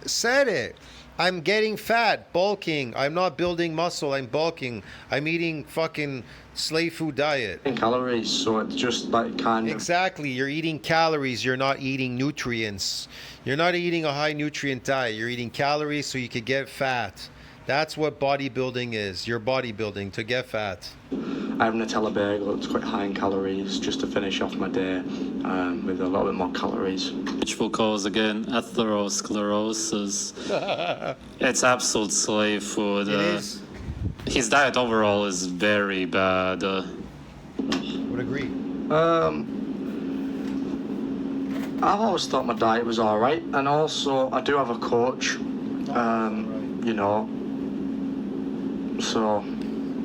said it. I'm getting fat, bulking. I'm not building muscle. I'm bulking. I'm eating fucking slave food diet. In calories, so it's just like kind of. Exactly. You're eating calories. You're not eating nutrients. You're not eating a high nutrient diet. You're eating calories so you could get fat. That's what bodybuilding is. You're bodybuilding to get fat. I have Nutella bagel. It's quite high in calories, just to finish off my day with a little bit more calories. Which will cause, again, atherosclerosis. It's absolute slave food. It is. His diet overall is very bad. Would agree. I've always thought my diet was alright, and also I do have a coach, you know, so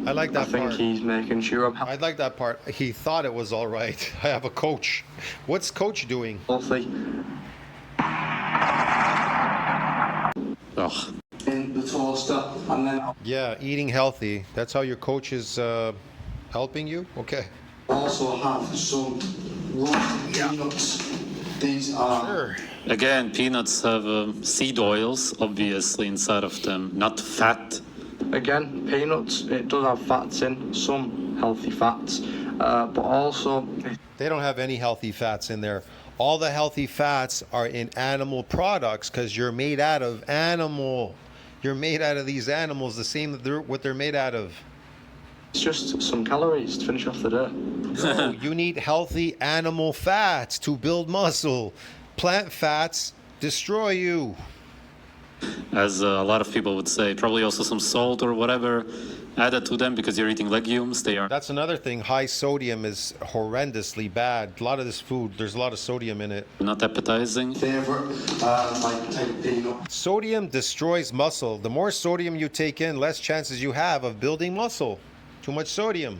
I like I that think part. he's making sure I'm I like that part. He thought it was all right. I have a coach. What's coach doing? healthy. Ugh. In the toaster, and then I Yeah, eating healthy. That's how your coach is helping you? Okay. also have some roasted peanuts. These are Sure. Again, peanuts have seed oils, obviously, inside of them, not fat. Again, peanuts, it does have fats in, some healthy fats, but also They don't have any healthy fats in there. All the healthy fats are in animal products because you're made out of animal. You're made out of these animals, the same what they're made out of. it's just some calories to finish off the day. No, you need healthy animal fats to build muscle. Plant fats destroy you. As a lot of people would say, probably also some salt or whatever added to them because you're eating legumes. They are. That's another thing. High sodium is horrendously bad. A lot of this food, there's a lot of sodium in it. Not appetizing. favourite, like take a peanut. Sodium destroys muscle. The more sodium you take in, less chances you have of building muscle. Too much sodium.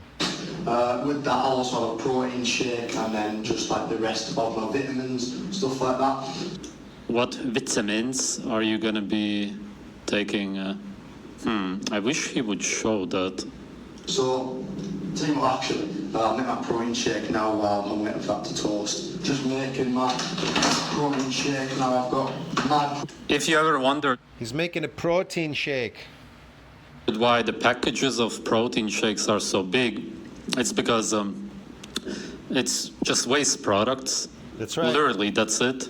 With that, I'll also have a protein shake, and then just like the rest of my vitamins, stuff like that. What vitamins are you gonna be taking? I wish he would show that. So, tell you what, actually, I'll make my protein shake now while I'm waiting for that to toast. Just making my protein shake now. I've got my. If you ever wondered He's making a protein shake. why the packages of protein shakes are so big, it's because it's just waste products. That's right. Literally, that's it.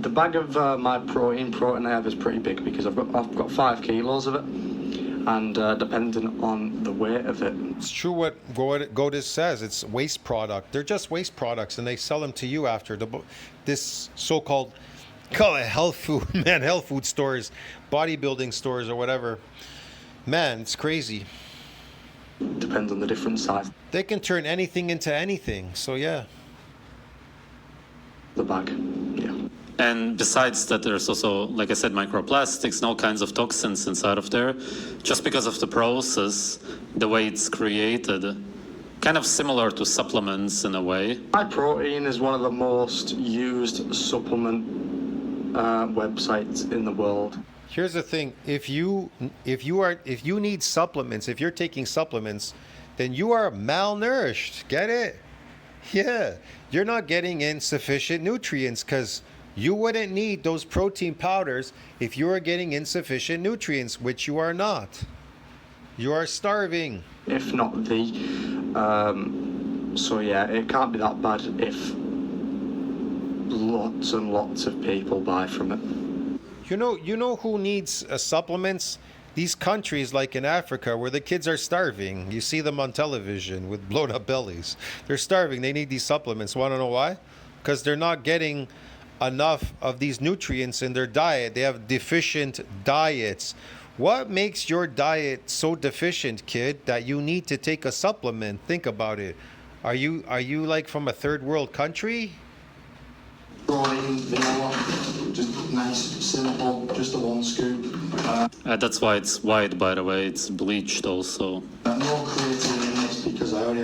The bag of my protein I have is pretty big because I've got 5 kilos of it, and depending on the weight of it. It's true what Goatis says. It's waste product. They're just waste products, and they sell them to you after this so-called, call it health food, man, health food stores, bodybuilding stores or whatever. Man, it's crazy. Depends on the different size of They can turn anything into anything. So yeah. the bag. Yeah. And besides that, there's also, like I said, microplastics and all kinds of toxins inside of there, just because of the process, the way it's created. Kind of similar to supplements in a way. My protein is one of the most used supplement websites in the world. Here's the thing: if you need supplements, if you're taking supplements, then you are malnourished. Get it? Yeah, you're not getting in sufficient nutrients because you wouldn't need those protein powders if you are getting insufficient nutrients, which you are not. You are starving. If not the. So yeah, it can't be that bad if lots and lots of people buy from it. You know who needs supplements? These countries like in Africa where the kids are starving. You see them on television with blown up bellies. They're starving. They need these supplements. Want to know why? Because they're not getting enough of these nutrients in their diet. They have deficient diets. What makes your diet so deficient, kid, that you need to take a supplement? Think about it. Are you like from a third world country? Protein, vanilla, just nice, simple, just a 1 scoop. That's why it's white, by the way. It's bleached also. No creatine in this because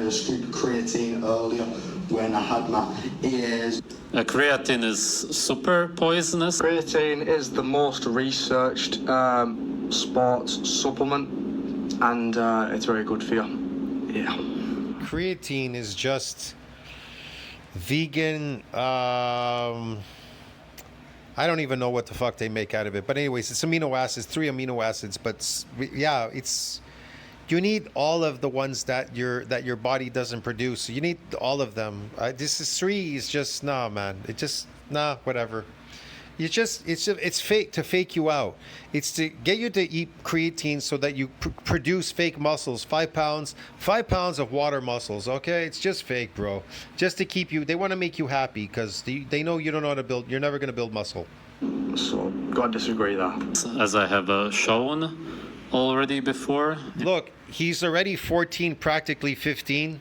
a scoop of creatine earlier when I had my ears. Creatine is super poisonous. Creatine is the most researched sports supplement, and it's very good for you. Yeah. Creatine is just vegan. I don't even know what the fuck they make out of it. But anyways, it's amino acids, 3 amino acids. But yeah, it's you need all of the ones that your body doesn't produce. You need all of them. This is 3 is just nah, man. It just nah, whatever. It's fake to fake you out. It's to get you to eat creatine so that you produce fake muscles. 5 pounds of water muscles. Okay, it's just fake, bro. Just to keep you. They want to make you happy because they know you don't know how to build. You're never gonna build muscle. So, gotta disagree there. As I have shown already before. Look, he's already 14, practically 15.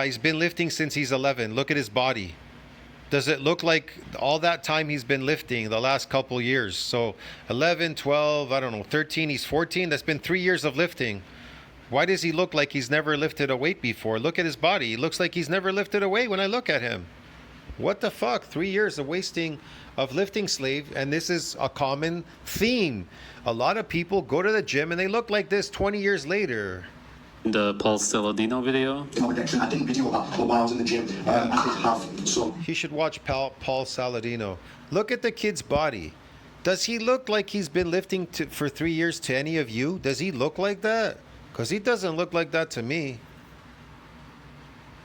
He's been lifting since he's 11. Look at his body. Does it look like all that time he's been lifting the last couple years? So 11, 12, I don't know, 13, he's 14. That's been 3 years of lifting. Why does he look like he's never lifted a weight before? Look at his body. He looks like he's never lifted a weight when I look at him. What the fuck? 3 years of wasting of lifting, slave. And this is a common theme. A lot of people go to the gym and they look like this 20 years later. The Paul Saladino video. I didn't video about while I was in the gym. I did have some. He should watch Paul Saladino. Look at the kid's body. Does he look like he's been lifting for 3 years to any of you? Does he look like that? Because he doesn't look like that to me.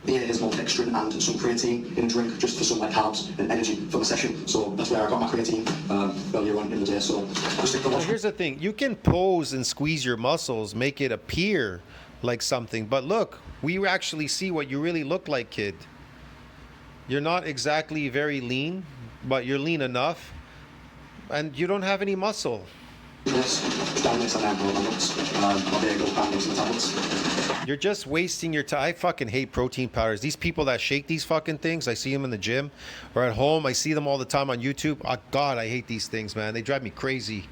There is maltodextrin and some creatine in a drink just for some like carbs and energy for the session. So that's where I got my creatine earlier on in the day. So just Well, here's the thing. You can pose and squeeze your muscles, make it appear like something. But look, we actually see what you really look like, kid. You're not exactly very lean, but you're lean enough. And you don't have any muscle. You're just wasting your time. I fucking hate protein powders. These people that shake these fucking things, I see them in the gym or at home. I see them all the time on YouTube. Oh, God, I hate these things, man. They drive me crazy.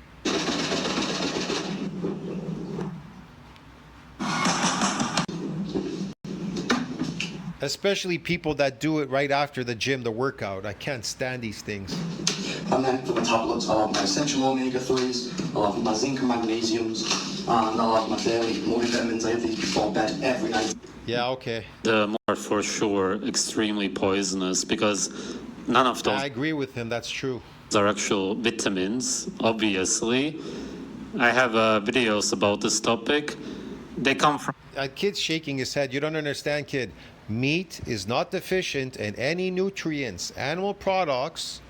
Especially people that do it right after the gym, the workout. I can't stand these things. And then for the tablets, I'll have my essential omega-3s, I'll have my zinc and magnesiums, and I'll have my daily multivitamins. I have these before bed every night. Yeah, okay. The more for sure extremely poisonous because none of those I agree with him. That's true. are actual vitamins, obviously. I have videos about this topic. They come from... Kid's shaking his head. You don't understand, kid. Meat is not deficient in any nutrients. Animal products,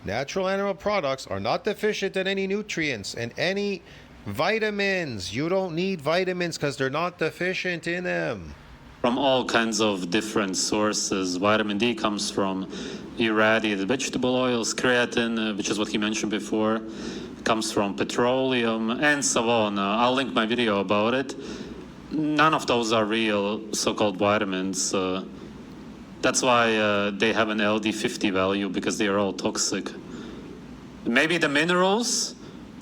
natural animal products, are not deficient in any nutrients and any vitamins. You don't need vitamins because they're not deficient in them. From all kinds of different sources. Vitamin D comes from irradiated vegetable oils, creatine, which is what he mentioned before, comes from petroleum, and so on. I'll link my video about it. None of those are real so-called vitamins. That's why they have an LD50 value, because they are all toxic. Maybe the minerals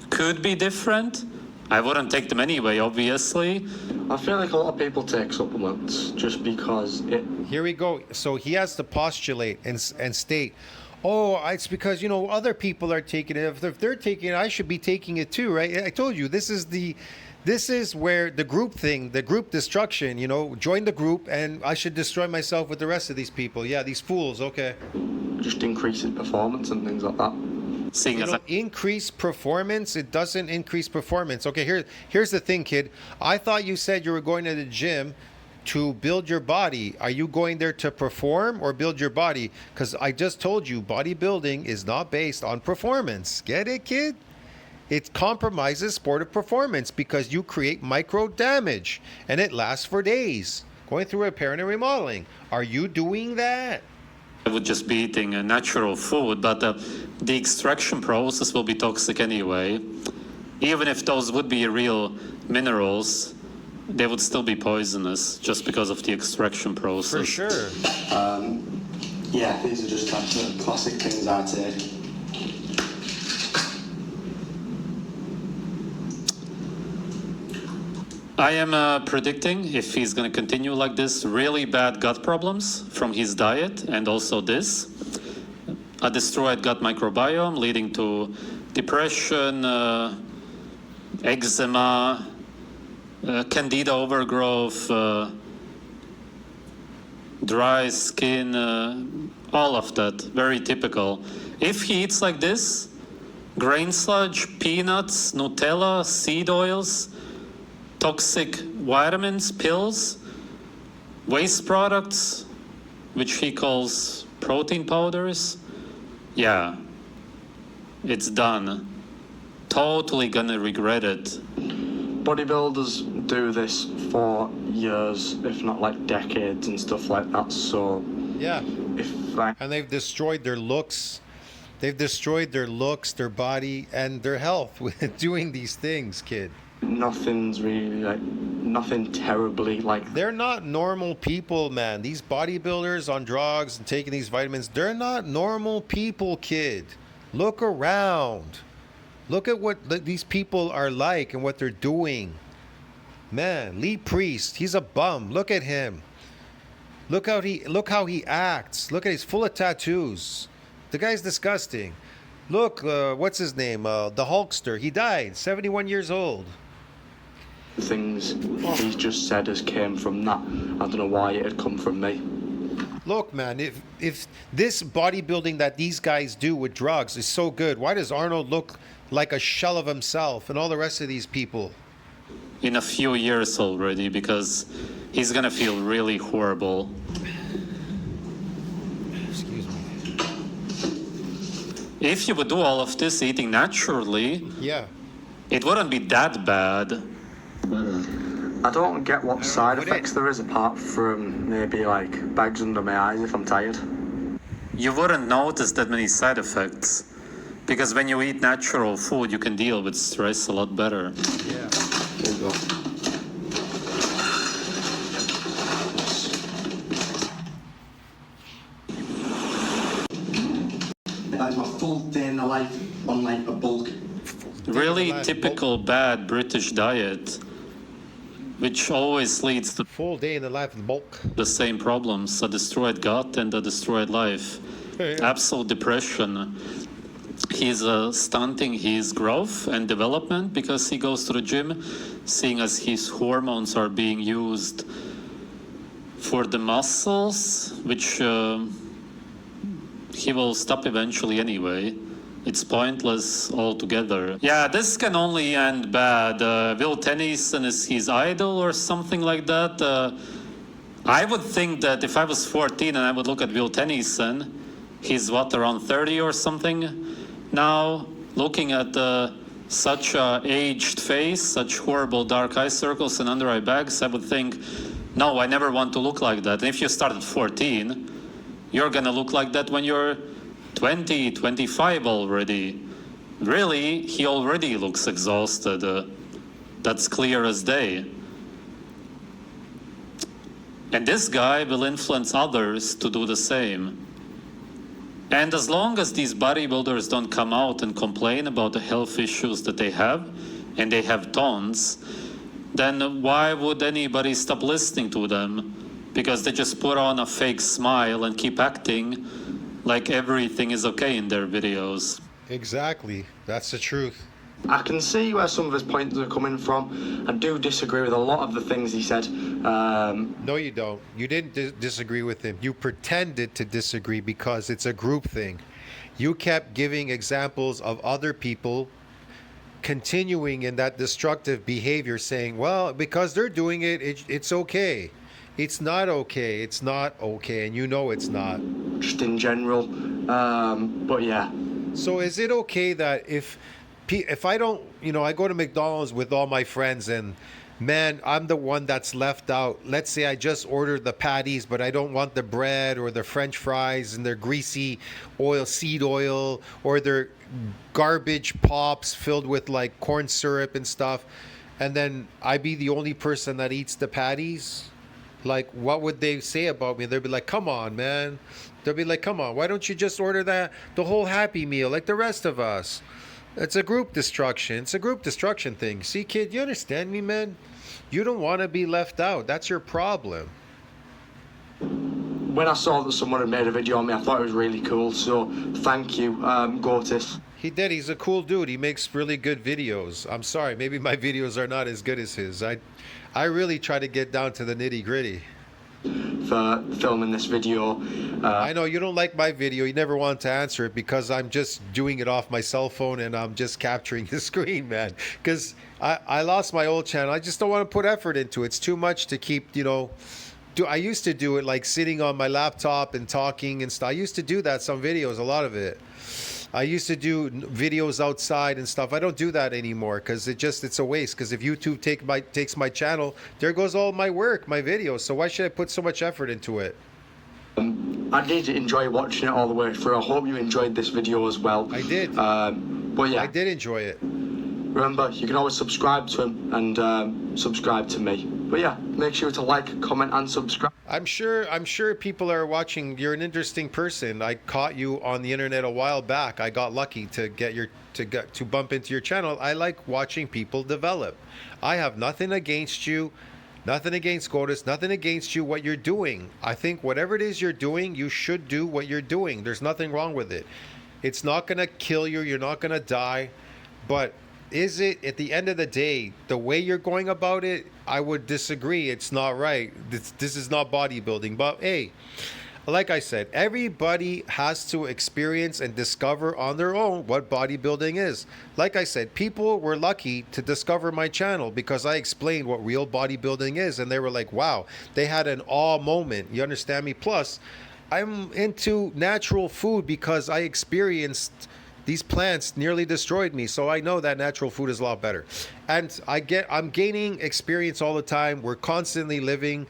could be different. I wouldn't take them anyway, obviously. I feel like a lot of people take supplements just because it... Here we go. So he has to postulate and state, oh, it's because, you know, other people are taking it. If they're taking it, I should be taking it too, right? I told you, this is where the group thing, the group destruction, you know, join the group and I should destroy myself with the rest of these people. Yeah, these fools, okay. Just increases performance and things like that. Seeing as increase performance, it doesn't increase performance. Okay, here's the thing, kid. I thought you said you were going to the gym to build your body. Are you going there to perform or build your body? Because I just told you, bodybuilding is not based on performance. Get it, kid? It compromises sportive performance because you create micro damage and it lasts for days. Going through repair and remodeling. Are you doing that? I would just be eating a natural food, but the extraction process will be toxic anyway. Even if those would be real minerals, they would still be poisonous just because of the extraction process. For sure. Yeah, these are just like the classic things I take. I am predicting, if he's going to continue like this, really bad gut problems from his diet, and also this. A destroyed gut microbiome leading to depression, eczema, candida overgrowth, dry skin, all of that, very typical. If he eats like this, grain sludge, peanuts, Nutella, seed oils, toxic vitamins, pills, waste products, which he calls protein powders, yeah, it's done. Totally gonna regret it. Bodybuilders do this for years, if not like decades and stuff like that, so Yeah. if like, And they've destroyed their looks. They've destroyed their looks, their body, and their health with doing these things, kid. nothing's really like, nothing terribly like They're not normal people, man. These bodybuilders on drugs and taking these vitamins, they're not normal people, kid. Look around. Look at what these people are like and what they're doing. Man, Lee Priest, he's a bum. Look at him. Look how he acts. Look at he's full of tattoos. The guy's disgusting. Look, what's his name? The Hulkster. He died, 71 years old. things he's just said has came from that. I don't know why it had come from me. Look, man, if this bodybuilding that these guys do with drugs is so good, why does Arnold look like a shell of himself and all the rest of these people? In a few years already, because he's gonna feel really horrible. Excuse me. If you would do all of this eating naturally, Yeah. it wouldn't be that bad. I don't get what side would effects it? there is apart from maybe like bags under my eyes if I'm tired. You wouldn't notice that many side effects, because when you eat natural food, you can deal with stress a lot better. Yeah. There you go. That is my full day in the life on like a bulk. Really life, typical bad British diet, which always leads to Full day in the life of the bulk. the same problems: a destroyed gut and a destroyed life. Yeah. Absolute depression. He's stunting his growth and development because he goes to the gym, seeing as his hormones are being used for the muscles, which he will stop eventually anyway. It's pointless altogether. Yeah, this can only end bad. Will Tennyson is his idol or something like that. I would think that if I was 14 and I would look at Will Tennyson, he's what, around 30 or something now, looking at such a aged face, such horrible dark eye circles and under eye bags, I would think, no, I never want to look like that. And if you start at 14, you're gonna look like that when you're 20, 25 already. Really, he already looks exhausted. That's clear as day. And this guy will influence others to do the same. And as long as these bodybuilders don't come out and complain about the health issues that they have, and they have tons, then why would anybody stop listening to them? Because they just put on a fake smile and keep acting like everything is okay in their videos. Exactly. That's the truth. I can see where some of his points are coming from. I do disagree with a lot of the things he said. No, you don't. You didn't disagree with him. You pretended to disagree because it's a group thing. You kept giving examples of other people continuing in that destructive behavior, saying, well, because they're doing it, it's okay. It's not okay. It's not okay. And you know it's not. Just in general. But yeah. So is it okay that if I don't, I go to McDonald's with all my friends and man, I'm the one that's left out. Let's say I just ordered the patties, but I don't want the bread or the French fries and their greasy oil, seed oil, or their garbage pops filled with like corn syrup and stuff. And then I be the only person that eats the patties. Like, what would they say about me? They'd be like, come on, man. They'll be like, come on, why don't you just order the whole Happy Meal like the rest of us? It's a group destruction. It's a group destruction thing. See, kid, you understand me, man? You don't want to be left out. That's your problem. When I saw that someone had made a video on me, I thought it was really cool. So thank you, Goatis. He did. He's a cool dude. He makes really good videos. I'm sorry, maybe my videos are not as good as his. I really try to get down to the nitty gritty. For filming this video. I know you don't like my video. You never want to answer it because I'm just doing it off my cell phone and I'm just capturing the screen, man. Because I lost my old channel. I just don't want to put effort into it. It's too much to keep, I used to do it like sitting on my laptop and talking and stuff. I used to do that, some videos, a lot of it. I used to do videos outside and stuff. I don't do that anymore because it's a waste. Because if YouTube takes my channel, there goes all my work, my videos. So why should I put so much effort into it? I did enjoy watching it all the way through. I hope you enjoyed this video as well. I did. But yeah, I did enjoy it. Remember, you can always subscribe to him and subscribe to me. But yeah, make sure to like, comment, and subscribe. I'm sure people are watching. You're an interesting person. I caught you on the internet a while back. I got lucky to to bump into your channel. I like watching people develop. I have nothing against you, nothing against Goatis, nothing against you, what you're doing. I think whatever it is you're doing, you should do what you're doing. There's nothing wrong with it. It's not gonna kill you. You're not gonna die. But is it, at the end of the day, the way you're going about it? I would disagree. It's not right. This is not bodybuilding. But hey, like I said, everybody has to experience and discover on their own what bodybuilding is. Like I said, people were lucky to discover my channel because I explained what real bodybuilding is, and they were like, wow, they had an awe moment. You understand me? Plus, I'm into natural food because I experienced these plants nearly destroyed me, so I know that natural food is a lot better. And I'm gaining experience all the time. We're constantly living.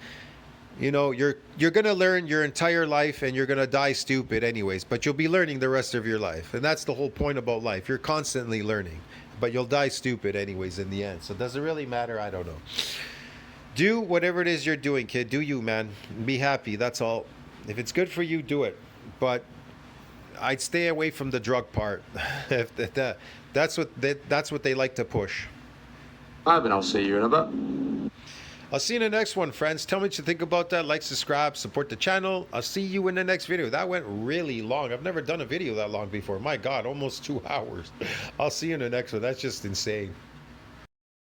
You're gonna learn your entire life and you're gonna die stupid anyways, but you'll be learning the rest of your life. And that's the whole point about life. You're constantly learning, but you'll die stupid anyways in the end. So does it really matter? I don't know. Do whatever it is you're doing, kid. Do you, man. Be happy. That's all. If it's good for you, do it. But I'd stay away from the drug part. That's what they like to push. I'll see you in a bit. I'll see you in the next one, friends. Tell me what you think about that. Like, subscribe, support the channel. I'll see you in the next video. That went really long. I've never done a video that long before. My God, almost 2 hours. I'll see you in the next one. That's just insane.